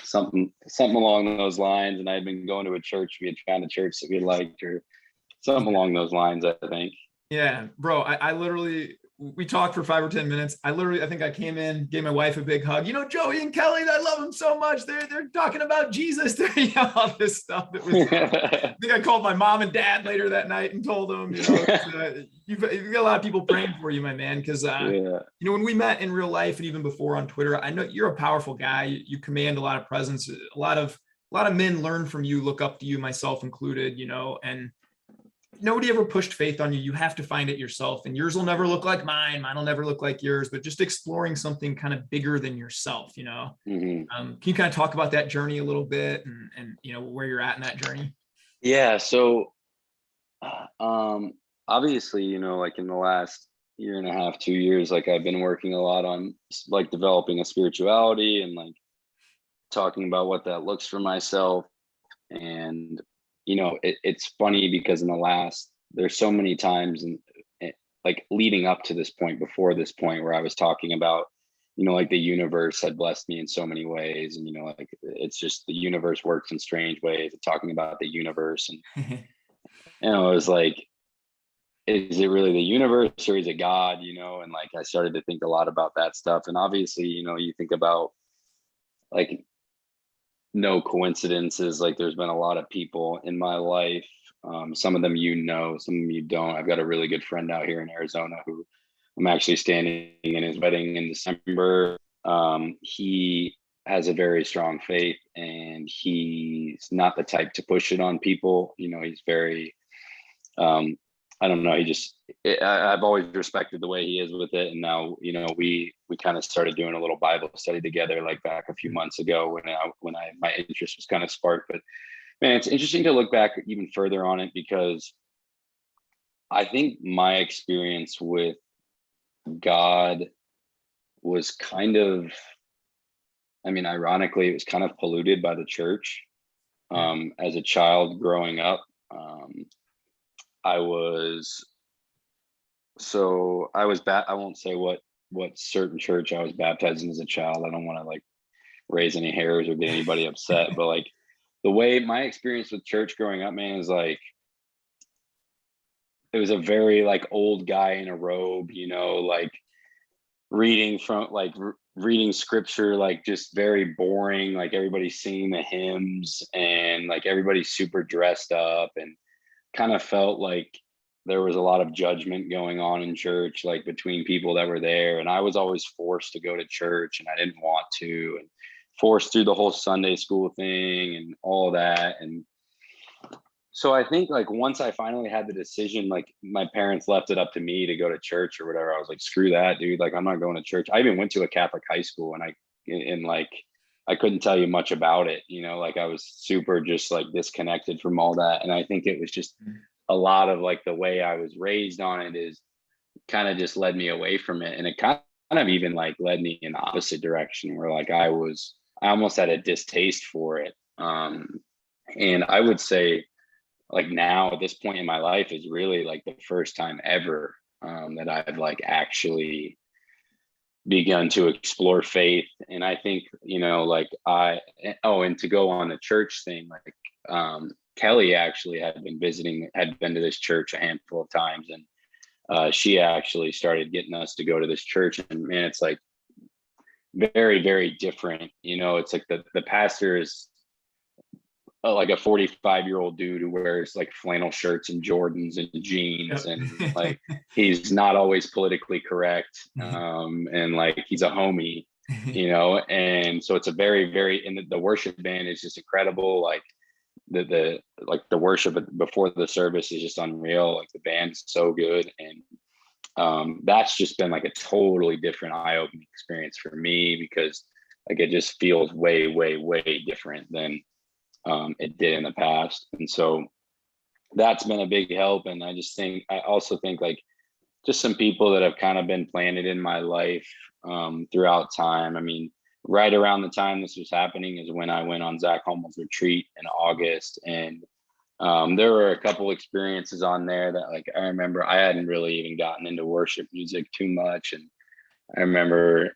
something along those lines, and I had been going to a church. We had found a church that we liked, or something along those lines, I think. Yeah, bro. I literally, we talked for 5 or 10 minutes. I think I came in, gave my wife a big hug. Joey and Kelly, I love them so much. They're talking about Jesus. They're all this stuff. I think I called my mom and dad later that night and told them, you've got a lot of people praying for you, my man. Because when we met in real life and even before on Twitter, I know you're a powerful guy. You command a lot of presence. A lot of men learn from you, look up to you, myself included. And nobody ever pushed faith on you. You have to find it yourself, and yours will never look like mine. Mine will never look like yours, but just exploring something kind of bigger than yourself, Mm-hmm. Can you kind of talk about that journey a little bit and where you're at in that journey? Yeah. So, obviously, like in the last year and a half, 2 years, like I've been working a lot on like developing a spirituality and like talking about what that looks for myself. And it's funny because there's so many times and like leading up to this point, before this point, where I was talking about you know, like the universe had blessed me in so many ways. And, you know, like it's just the universe works in strange ways, talking about the universe. And, you know, it was like, is it really the universe or is it God, you know? And like, I started to think a lot about that stuff. And obviously, you know, you think about like no coincidences. Like there's been a lot of people in my life. Some of them, you know, some of them you don't. I've got a really good friend out here in Arizona who I'm actually standing in his wedding in December. He has a very strong faith and he's not the type to push it on people. You know, he's very, I don't know. I've always respected the way he is with it. And now, you know, we kind of started doing a little Bible study together, like back a few months ago my interest was kind of sparked. But man, it's interesting to look back even further on it, because I think my experience with God was kind of, I mean, ironically, it was kind of polluted by the church. As a child growing up, I was I won't say what certain church I was baptized in as a child. I don't want to like raise any hairs or get anybody upset, but like the way my experience with church growing up, man, is like, it was a very like old guy in a robe, you know, like reading from like reading scripture, like just very boring, like everybody's singing the hymns and like everybody's super dressed up, and kind of felt like there was a lot of judgment going on in church, like between people that were there. And I was always forced to go to church and I didn't want to, and forced through the whole Sunday school thing and all that. And so I think like once I finally had the decision, like my parents left it up to me to go to church or whatever, I was like, screw that, dude. Like I'm not going to church. I even went to a Catholic high school, and like I couldn't tell you much about it, you know, like I was super just like disconnected from all that. And I think it was just a lot of like the way I was raised on it is kind of just led me away from it. And it kind of even like led me in the opposite direction, where like I almost had a distaste for it. And I would say like now at this point in my life is really like the first time ever that I've like actually begun to explore faith. And I think, you know, like and to go on the church thing, like Kelly actually had been to this church a handful of times, and she actually started getting us to go to this church. And man, it's like very, very different. You know, it's like the pastor is like a 45-year-old dude who wears like flannel shirts and Jordans and jeans, and like he's not always politically correct, and like he's a homie, you know. And so it's a very, very, and the worship band is just incredible. Like the worship before the service is just unreal. Like the band's so good. And that's just been like a totally different eye-opening experience for me, because like it just feels way, way, way different than it did in the past. And so that's been a big help. And I also think like just some people that have kind of been planted in my life throughout time. I mean, right around the time this was happening is when I went on Zach Hummel's retreat in August. And there were a couple experiences on there that like, I remember I hadn't really even gotten into worship music too much. And I remember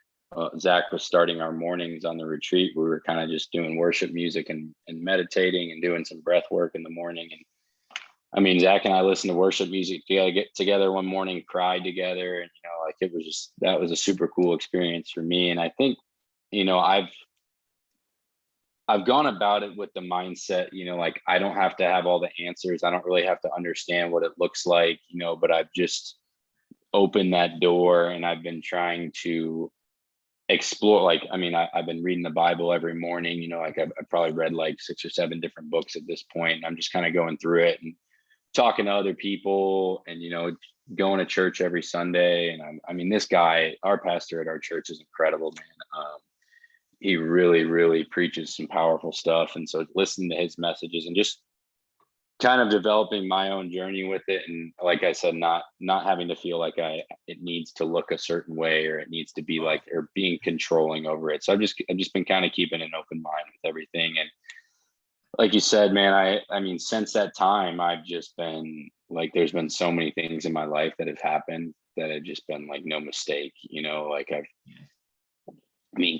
Zach was starting our mornings on the retreat. We were kind of just doing worship music and meditating and doing some breath work in the morning. And I mean, Zach and I listened to worship music get together one morning, cried together. And, you know, like that was a super cool experience for me. And I think, you know, I've gone about it with the mindset, you know, like I don't have to have all the answers. I don't really have to understand what it looks like, you know, but I've just opened that door, and I've been trying to explore. Like, I mean, I've been reading the Bible every morning, you know, like I've probably read like 6 or 7 different books at this point, and I'm just kind of going through it and talking to other people, and, you know, going to church every Sunday. And I mean, this guy, our pastor at our church, is incredible, man. He really, really preaches some powerful stuff. And so listening to his messages and just kind of developing my own journey with it. And like I said, not having to feel like it needs to look a certain way, or it needs to be like, or being controlling over it. So I've just been kind of keeping an open mind with everything. And like you said, man, I mean, since that time, I've just been like, there's been so many things in my life that have happened that have just been like no mistake, you know, like I've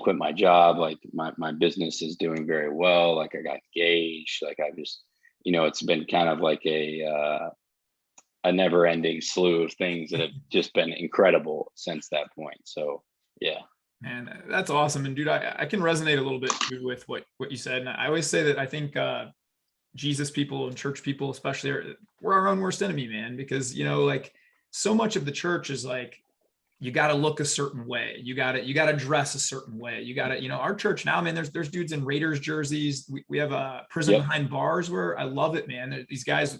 quit my job. Like my business is doing very well. Like I got engaged. Like I just, it's been kind of like a never ending slew of things that have just been incredible since that point. So yeah. Man, that's awesome. And dude, I can resonate a little bit too with what you said. And I always say that I think Jesus people and church people, especially, we're our own worst enemy, man, because, like so much of the church is like, you got to look a certain way. You got to dress a certain way. You got to, our church now, man, there's dudes in Raiders jerseys. We have a prison behind bars where I love it, man. These guys,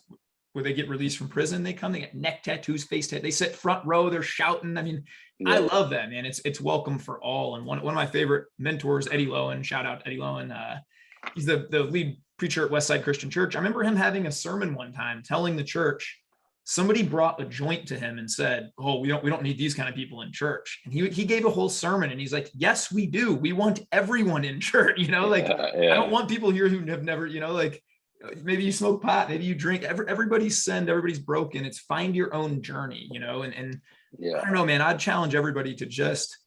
where they get released from prison, they get neck tattoos, face tattoos. They sit front row, they're shouting. I mean, I love that, man. It's welcome for all. And one of my favorite mentors, Eddie Lowen, shout out Eddie Lowen. He's the lead preacher at Westside Christian Church. I remember him having a sermon one time telling the church, somebody brought a joint to him and said, "Oh, we don't need these kind of people in church." And he gave a whole sermon and he's like, "Yes, we do. We want everyone in church." I don't want people here who have never, maybe you smoke pot, maybe you drink. Everybody's sinned, everybody's broken. It's find your own journey, and I don't know, man. I'd challenge everybody to just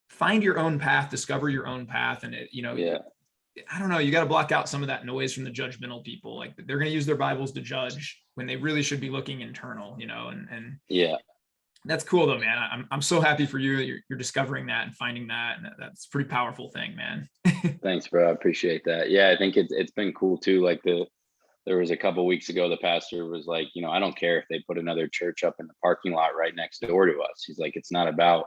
find your own path, discover your own path, and I don't know. You got to block out some of that noise from the judgmental people. Like they're going to use their Bibles to judge when they really should be looking internal, and that's cool though, man. I'm so happy for you. You're discovering that and finding that. And that's a pretty powerful thing, man. Thanks, bro. I appreciate that. Yeah. I think it's been cool too. Like there was a couple weeks ago, the pastor was like, I don't care if they put another church up in the parking lot right next door to us. He's like, it's not about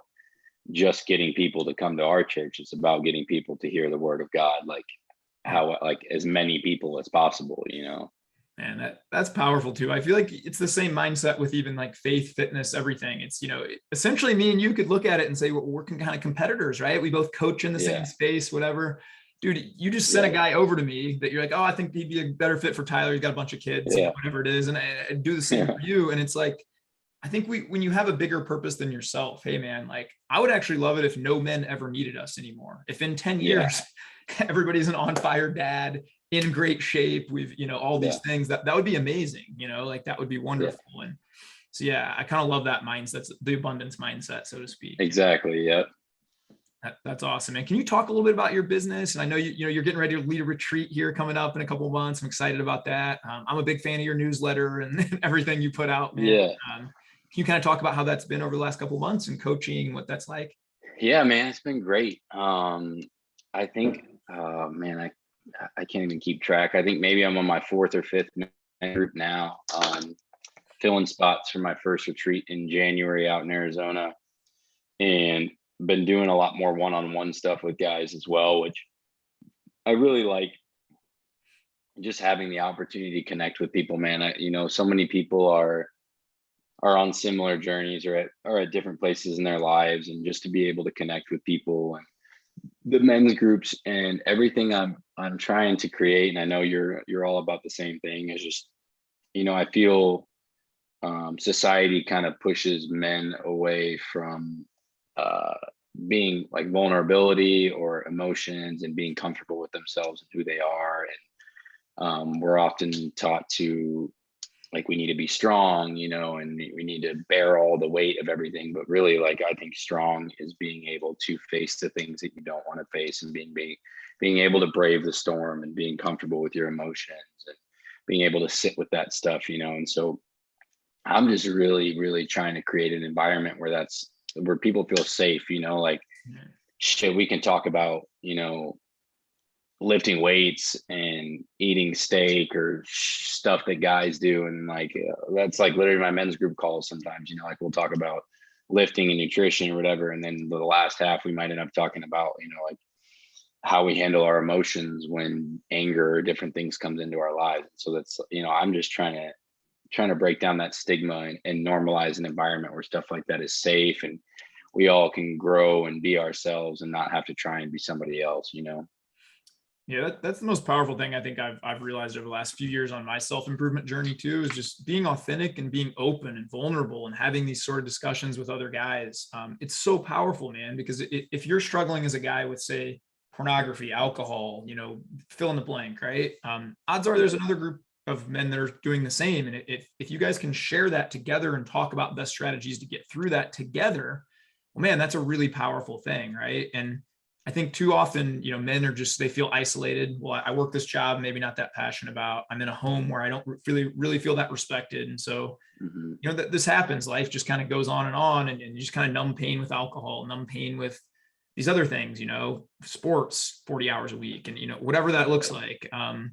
just getting people to come to our church. It's about getting people to hear the word of God. Like as many people as possible, And that's powerful too. I feel like it's the same mindset with even like faith, fitness, everything. It's, essentially me and you could look at it and say, well, we're kind of competitors, right? We both coach in the same space, whatever. Dude, you just sent a guy over to me that you're like, oh, I think he'd be a better fit for Tyler. He's got a bunch of kids, whatever it is. And I do the same for you. And it's like, I think when you have a bigger purpose than yourself, hey man, like I would actually love it if no men ever needed us anymore. If in 10 years, everybody's an on fire dad, in great shape, we've, all these things, that would be amazing, like that would be wonderful. And so, I kind of love that mindset, the abundance mindset, so to speak. Exactly. Yeah. That's awesome. And can you talk a little bit about your business? And I know you're getting ready to lead a retreat here coming up in a couple of months. I'm excited about that. I'm a big fan of your newsletter and everything you put out, man. Yeah. Can you kind of talk about how that's been over the last couple of months and coaching and what that's like? Yeah, man, it's been great. I think, man, I can't even keep track. I think maybe I'm on my fourth or fifth group now, filling spots for my first retreat in January out in Arizona, and been doing a lot more one-on-one stuff with guys as well, which I really like. Just having the opportunity to connect with people, man. So many people are on similar journeys or at different places in their lives, and just to be able to connect with people and the men's groups and everything I'm trying to create. And I know you're all about the same thing, is just, I feel society kind of pushes men away from being like vulnerability or emotions and being comfortable with themselves and who they are. And we're often taught to, like, we need to be strong, and we need to bear all the weight of everything. But really, like, I think strong is being able to face the things that you don't want to face, and being able to brave the storm, and being comfortable with your emotions, and being able to sit with that stuff, And so I'm just really, really trying to create an environment where people feel safe, like, shit, we can talk about, lifting weights and eating steak or stuff that guys do. And like, that's like literally my men's group calls sometimes, like we'll talk about lifting and nutrition or whatever. And then the last half, we might end up talking about, like how we handle our emotions when anger or different things comes into our lives. So that's, I'm just trying to break down that stigma and normalize an environment where stuff like that is safe, and we all can grow and be ourselves and not have to try and be somebody else, Yeah, that's the most powerful thing I think I've realized over the last few years on my self-improvement journey too, is just being authentic and being open and vulnerable and having these sort of discussions with other guys. It's so powerful, man, because if you're struggling as a guy with, say, pornography, alcohol, fill in the blank, right? Odds are there's another group of men that are doing the same. And if you guys can share that together and talk about best strategies to get through that together, well, man, that's a really powerful thing, right? And I think too often, men are just, they feel isolated. Well, I work this job, maybe not that passionate about. I'm in a home where I don't really feel that respected. And so, Mhm. this happens. Life just kind of goes on, and you just kind of numb pain with alcohol, numb pain with these other things, sports 40 hours a week, and, whatever that looks like. And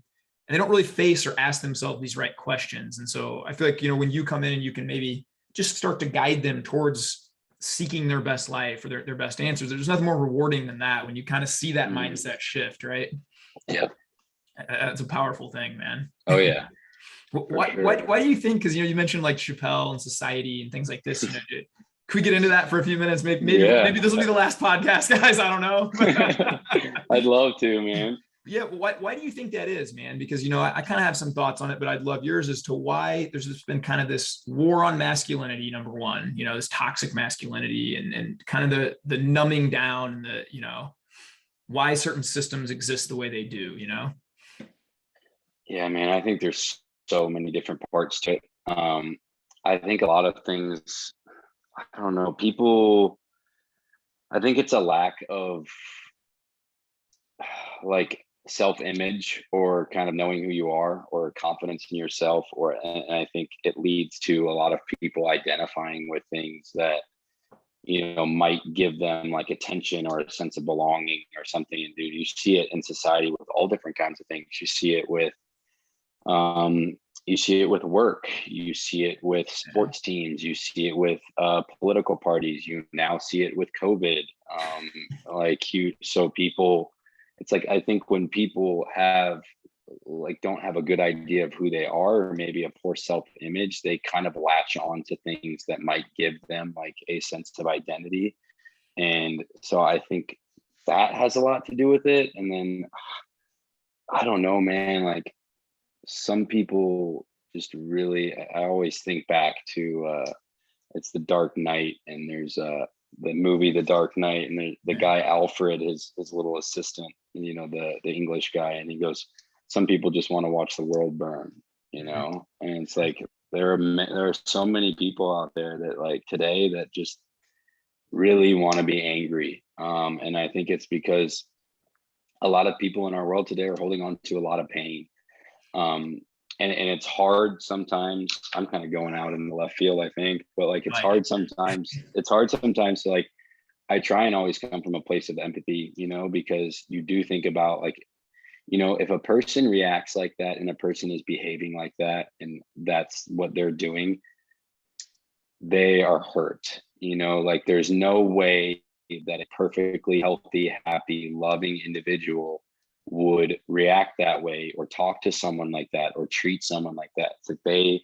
they don't really face or ask themselves these right questions. And so I feel like, when you come in and you can maybe just start to guide them towards seeking their best life or their best answers. There's nothing more rewarding than that when you kind of see that mindset shift, right? Yeah. That's a powerful thing, man. Oh yeah. Why do you think, because you mentioned like Chappelle and society and things like this, could we get into that for a few minutes? Maybe this will be the last podcast, guys. I don't know. I'd love to, man. Yeah. Why do you think that is, man? Because, I kind of have some thoughts on it, but I'd love yours as to why there's been kind of this war on masculinity, number one, this toxic masculinity and kind of the numbing down and why certain systems exist the way they do, Yeah, man, I think there's so many different parts to it. I think a lot of things, I don't know, I think it's a lack of like self-image or kind of knowing who you are or confidence in yourself, and I think it leads to a lot of people identifying with things that might give them like attention or a sense of belonging or something. And dude, you see it in society with all different kinds of things. You see it with work, you see it with sports teams, you see it with political parties, you now see it with COVID. So people, it's like, I think when people don't have a good idea of who they are, or maybe a poor self-image, they kind of latch on to things that might give them like a sense of identity. And so I think that has a lot to do with it. And then I don't know, man, like some people just really, I always think back to it's The Dark Knight, and there's the movie The Dark Knight, and the guy Alfred, his little assistant, the English guy, and he goes, some people just want to watch the world burn, and it's like there are so many people out there that like today that just really want to be angry, and I think it's because a lot of people in our world today are holding on to a lot of pain. And it's hard sometimes. I'm kind of going out in the left field, I think, but like it's hard sometimes to like, I try and always come from a place of empathy, because you do think about like, if a person reacts like that and a person is behaving like that and that's what they're doing, they are hurt, like there's no way that a perfectly healthy, happy, loving individual would react that way or talk to someone like that or treat someone like that. It's like they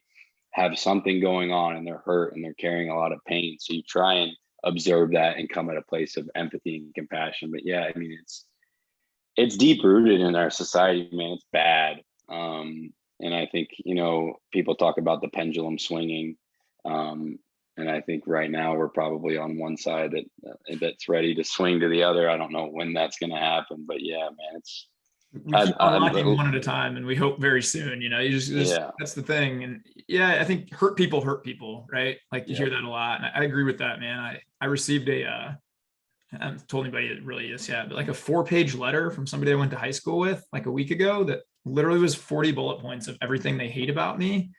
have something going on and they're hurt and they're carrying a lot of pain. So you try and observe that and come at a place of empathy and compassion. But yeah, I mean, it's deep rooted in our society, man. It's bad. And I think, people talk about the pendulum swinging. And I think right now we're probably on one side that's ready to swing to the other. I don't know when that's going to happen, but yeah, man, we keep unlocking one at a time, and we hope very soon. That's the thing. And yeah, I think hurt people, right? Like you hear that a lot, and I agree with that, man. I received I haven't told anybody it really is yet, but like a 4-page letter from somebody I went to high school with like a week ago that literally was 40 bullet points of everything they hate about me.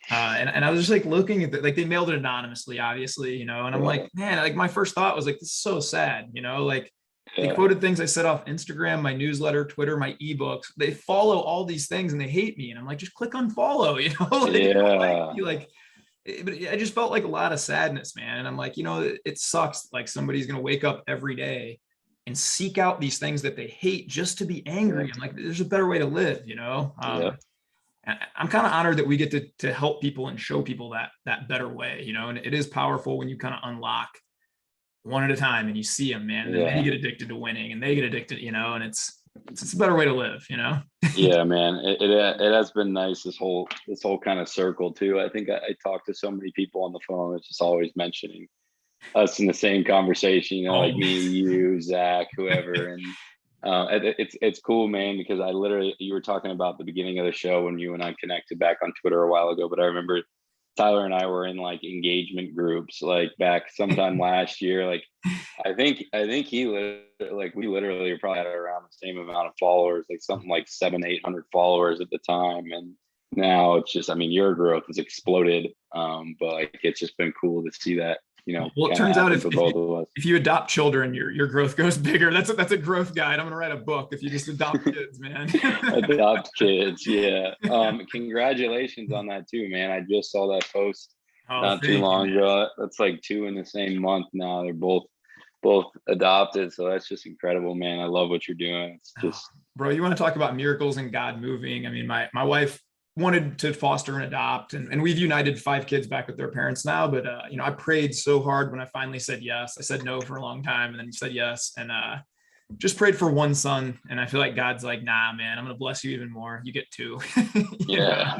And I was just like looking at like they mailed it anonymously, obviously, and I'm like, man, like my first thought was like, this is so sad, like they quoted things I said off Instagram, my newsletter, Twitter, my ebooks. They follow all these things and they hate me. And I'm like, just click unfollow, but I just felt like a lot of sadness, man. And I'm like, it sucks. Like somebody's going to wake up every day and seek out these things that they hate just to be angry. I'm like, there's a better way to live, I'm kind of honored that we get to help people and show people that better way, and it is powerful when you kind of unlock one at a time and you see them, man, and then they get addicted to winning and they get addicted, and it's a better way to live, Yeah, man, it has been nice, this whole kind of circle too. I think I talk to so many people on the phone that's just always mentioning us in the same conversation, like me, you, Zach, whoever. And it's cool, man, because you were talking about the beginning of the show when you and I connected back on Twitter a while ago, but I remember Tyler and I were in like engagement groups like back sometime last year. Like I think we literally probably had around the same amount of followers, like something like 700-800 followers at the time. And now it's just, I mean, your growth has exploded. But like it's just been cool to see that, Well, it kind of turns out happen for both of us. if you adopt children, your growth goes bigger. That's a growth guide. I'm gonna write a book if you just adopt kids, man. Adopt kids, yeah. Congratulations on that too, man. I just saw that post Oh, not too thank you, long man. ago. That's like two in the same month now. They're both adopted, so that's just incredible, man. I love what you're doing. It's Oh, just bro, you want to talk about miracles and God moving? I mean, my wife wanted to foster and adopt, and we've united 5 kids back with their parents now. But I prayed so hard when I finally said yes. I said no for a long time, and then said yes, and just prayed for one son. And I feel like God's like, nah, man, I'm gonna bless you even more. You get 2. yeah.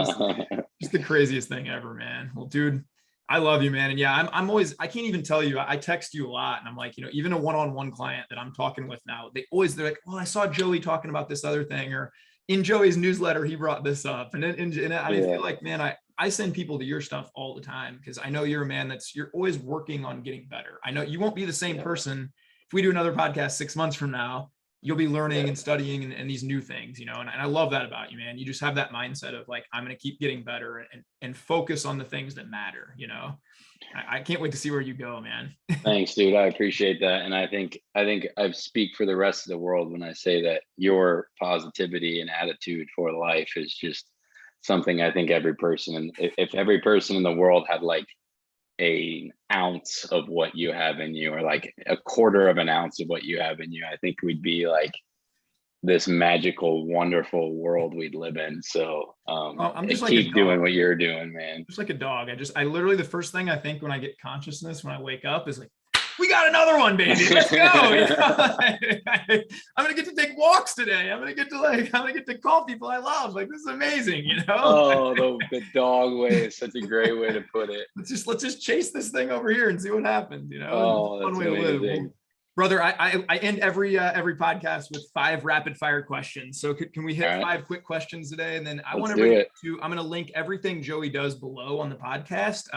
Just the craziest thing ever, man. Well, dude, I love you, man. And yeah, I'm always, I can't even tell you, I text you a lot and I'm like, even a one-on-one client that I'm talking with now, they're like, well, I saw Joey talking about this other thing, or in Joey's newsletter, he brought this up. And I Yeah. feel like, man, I send people to your stuff all the time because I know you're a man you're always working on getting better. I know you won't be the same Yeah. person if we do another podcast 6 months from now. You'll be learning Yeah. and studying and these new things, and I love that about you, man. You just have that mindset of like, I'm going to keep getting better and focus on the things that matter. I can't wait to see where you go, man. Thanks, dude. I appreciate that. And I think I speak for the rest of the world when I say that your positivity and attitude for life is just something I think every person, and if every person in the world had like an ounce of what you have in you, or like a quarter of an ounce of what you have in you, I think we'd be like this magical, wonderful world we'd live in. So Well, I'm just like a keep doing dog, what you're doing, man. just like a dog. I literally, the first thing I think when I get consciousness, when I wake up, is like, we got another one, baby. Let's go. I'm gonna get to take walks today. I'm gonna get to call people I love. Like, this is amazing, Oh, the dog way is such a great way to put it. let's just chase this thing over here and see what happens. It's Oh, a fun that's way to live. Well, amazing. brother, I end every podcast with 5 rapid fire questions. So can we hit All right, 5 quick questions today? And then I want let's to do bring it. I'm going to link everything Joey does below on the podcast.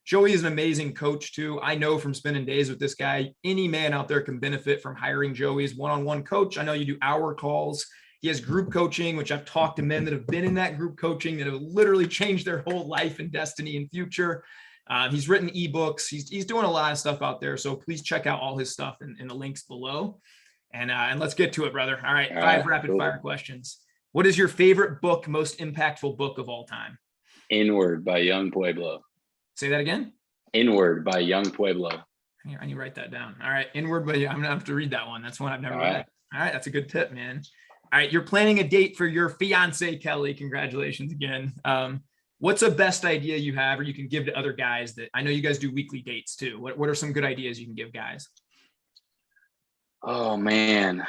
Joey is an amazing coach too. I know from spending days with this guy, any man out there can benefit from hiring Joey's one-on-one coach. I know you do hour calls. He has group coaching, which I've talked to men that have been in that group coaching that have literally changed their whole life and destiny and future. He's written ebooks. He's doing a lot of stuff out there. So please check out all his stuff in the links below. And let's get to it, brother. All right, 5 rapid fire questions. What is your favorite book, most impactful book of all time? Inward by Young Pueblo. Say that again. Inward by Young Pueblo. I need to write that down. All right, Inward, but I'm gonna have to read that one. That's one I've never read. All right, that's a good tip, man. All right, you're planning a date for your fiance, Kelly. Congratulations again. What's a best idea you have, or you can give to other guys that I know you guys do weekly dates too? What are some good ideas you can give guys? Oh man.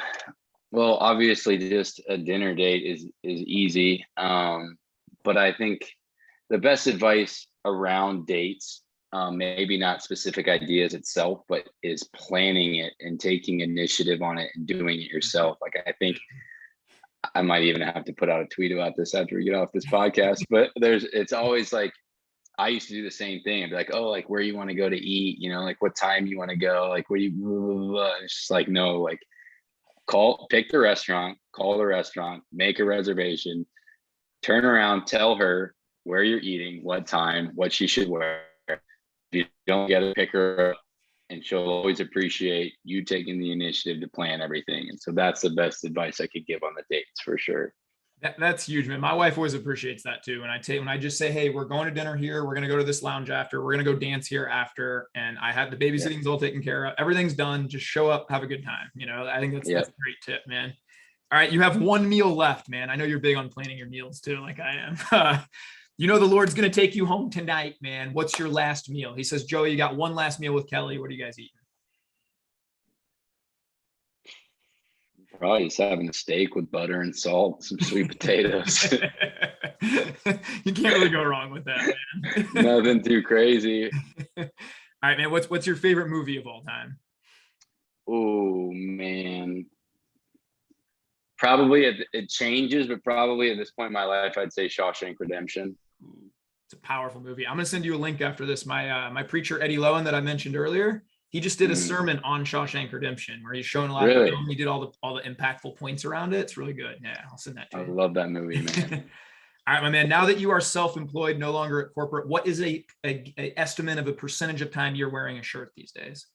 Well, obviously just a dinner date is easy. But I think the best advice around dates, maybe not specific ideas itself, but is planning it and taking initiative on it and doing it yourself. Like I think I might even have to put out a tweet about this after we get off this podcast, but it's always like, I used to do the same thing. I'd be like, oh, like where you want to go to eat, like what time you want to go, like where you, blah, blah, blah. It's just like, no, like pick the restaurant, call the restaurant, make a reservation, turn around, tell her where you're eating, what time, what she should wear. If you don't get it, pick her up, and she'll always appreciate you taking the initiative to plan everything. And so that's the best advice I could give on the dates for sure. That's huge, man. My wife always appreciates that too. When I just say, hey, we're going to dinner here, we're going to go to this lounge after, we're going to go dance here after, and I have the babysitting's all taken care of, everything's done, just show up, have a good time. I think that's a great tip, man. All right, you have one meal left, man. I know you're big on planning your meals too, like I am. The Lord's going to take you home tonight, man. What's your last meal? He says, Joey, you got one last meal with Kelly. What are you guys eating? Probably just having a steak with butter and salt, some sweet potatoes. You can't really go wrong with that, man. Nothing too crazy. All right, man. What's your favorite movie of all time? Oh man. Probably it changes, but probably at this point in my life, I'd say Shawshank Redemption. It's a powerful movie. I'm going to send you a link after this. My preacher, Eddie Lowen, that I mentioned earlier, he just did a sermon on Shawshank Redemption where he's showing a lot of Really? film. He did all the impactful points around it. It's really good. Yeah, I'll send that to I you. love that movie, man. All right, my man. Now that you are self-employed, no longer at corporate, what is a estimate of a percentage of time you're wearing a shirt these days?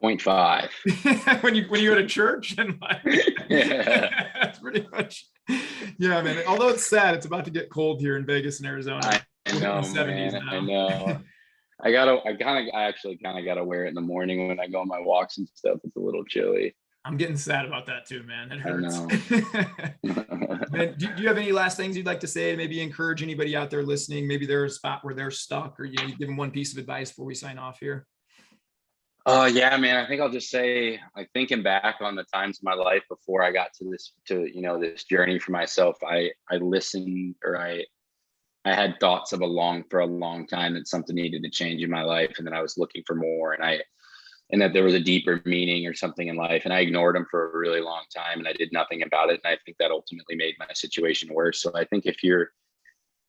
0.5. when you go to church and like, Yeah. that's pretty much. Yeah, man. Although it's sad, it's about to get cold here in Vegas and Arizona. I know, man. I know. I actually kind of gotta wear it in the morning when I go on my walks and stuff. It's a little chilly. I'm getting sad about that too, man. It hurts. I Man, do you have any last things you'd like to say to maybe encourage anybody out there listening? Maybe they're a spot where they're stuck, or you give them one piece of advice before we sign off here. Yeah, man. I think I'll just say, like, thinking back on the times in my life before I got to this journey for myself, I listened, or I had thoughts for a long time that something needed to change in my life, and then I was looking for more, and that there was a deeper meaning or something in life, and I ignored them for a really long time, and I did nothing about it, and I think that ultimately made my situation worse. So I think if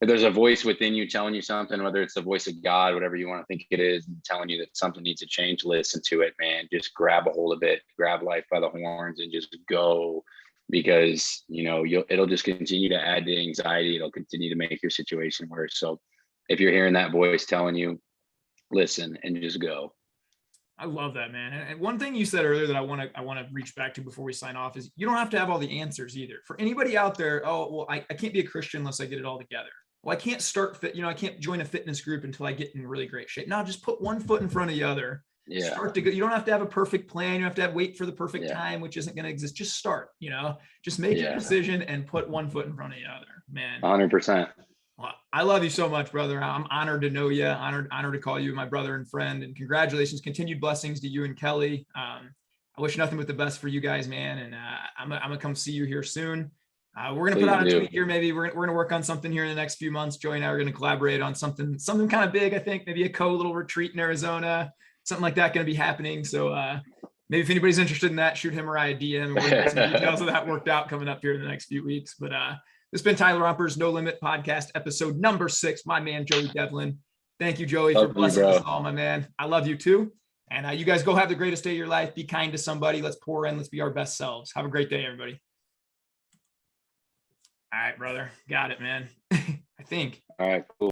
there's a voice within you telling you something, whether it's the voice of God, whatever you want to think it is, and telling you that something needs to change, listen to it, man. Just grab a hold of it, grab life by the horns, and just go, because it'll just continue to add to anxiety. It'll continue to make your situation worse. So if you're hearing that voice telling you, listen and just go. I love that, man. And one thing you said earlier that I want to reach back to before we sign off is you don't have to have all the answers either. For anybody out there, I can't be a Christian unless I get it all together. Well, I can't I can't join a fitness group until I get in really great shape. No, just put one foot in front of the other. Yeah. Start to go. You don't have to have a perfect plan. You don't have to wait for the perfect time, which isn't going to exist. Just start, just make your decision and put one foot in front of the other, man. 100%. Well, I love you so much, brother. I'm honored to know you, honored to call you my brother and friend, and congratulations, continued blessings to you and Kelly. I wish nothing but the best for you guys, man. And I'm gonna come see you here soon. We're gonna put out a tweet here. Maybe we're gonna work on something here in the next few months. Joey and I are gonna collaborate on something kind of big. I think maybe a little retreat in Arizona, something like that, gonna be happening. So maybe if anybody's interested in that, shoot him or I a DM. We'll get some details of that worked out coming up here in the next few weeks. But this has been Tyromper's No Limit Podcast, episode number 6. My man, Joey Devlin. Thank you, Joey, for blessing us all, my man. I love you too. And you guys go have the greatest day of your life. Be kind to somebody. Let's pour in. Let's be our best selves. Have a great day, everybody. All right, brother. Got it, man. I think. All right, cool.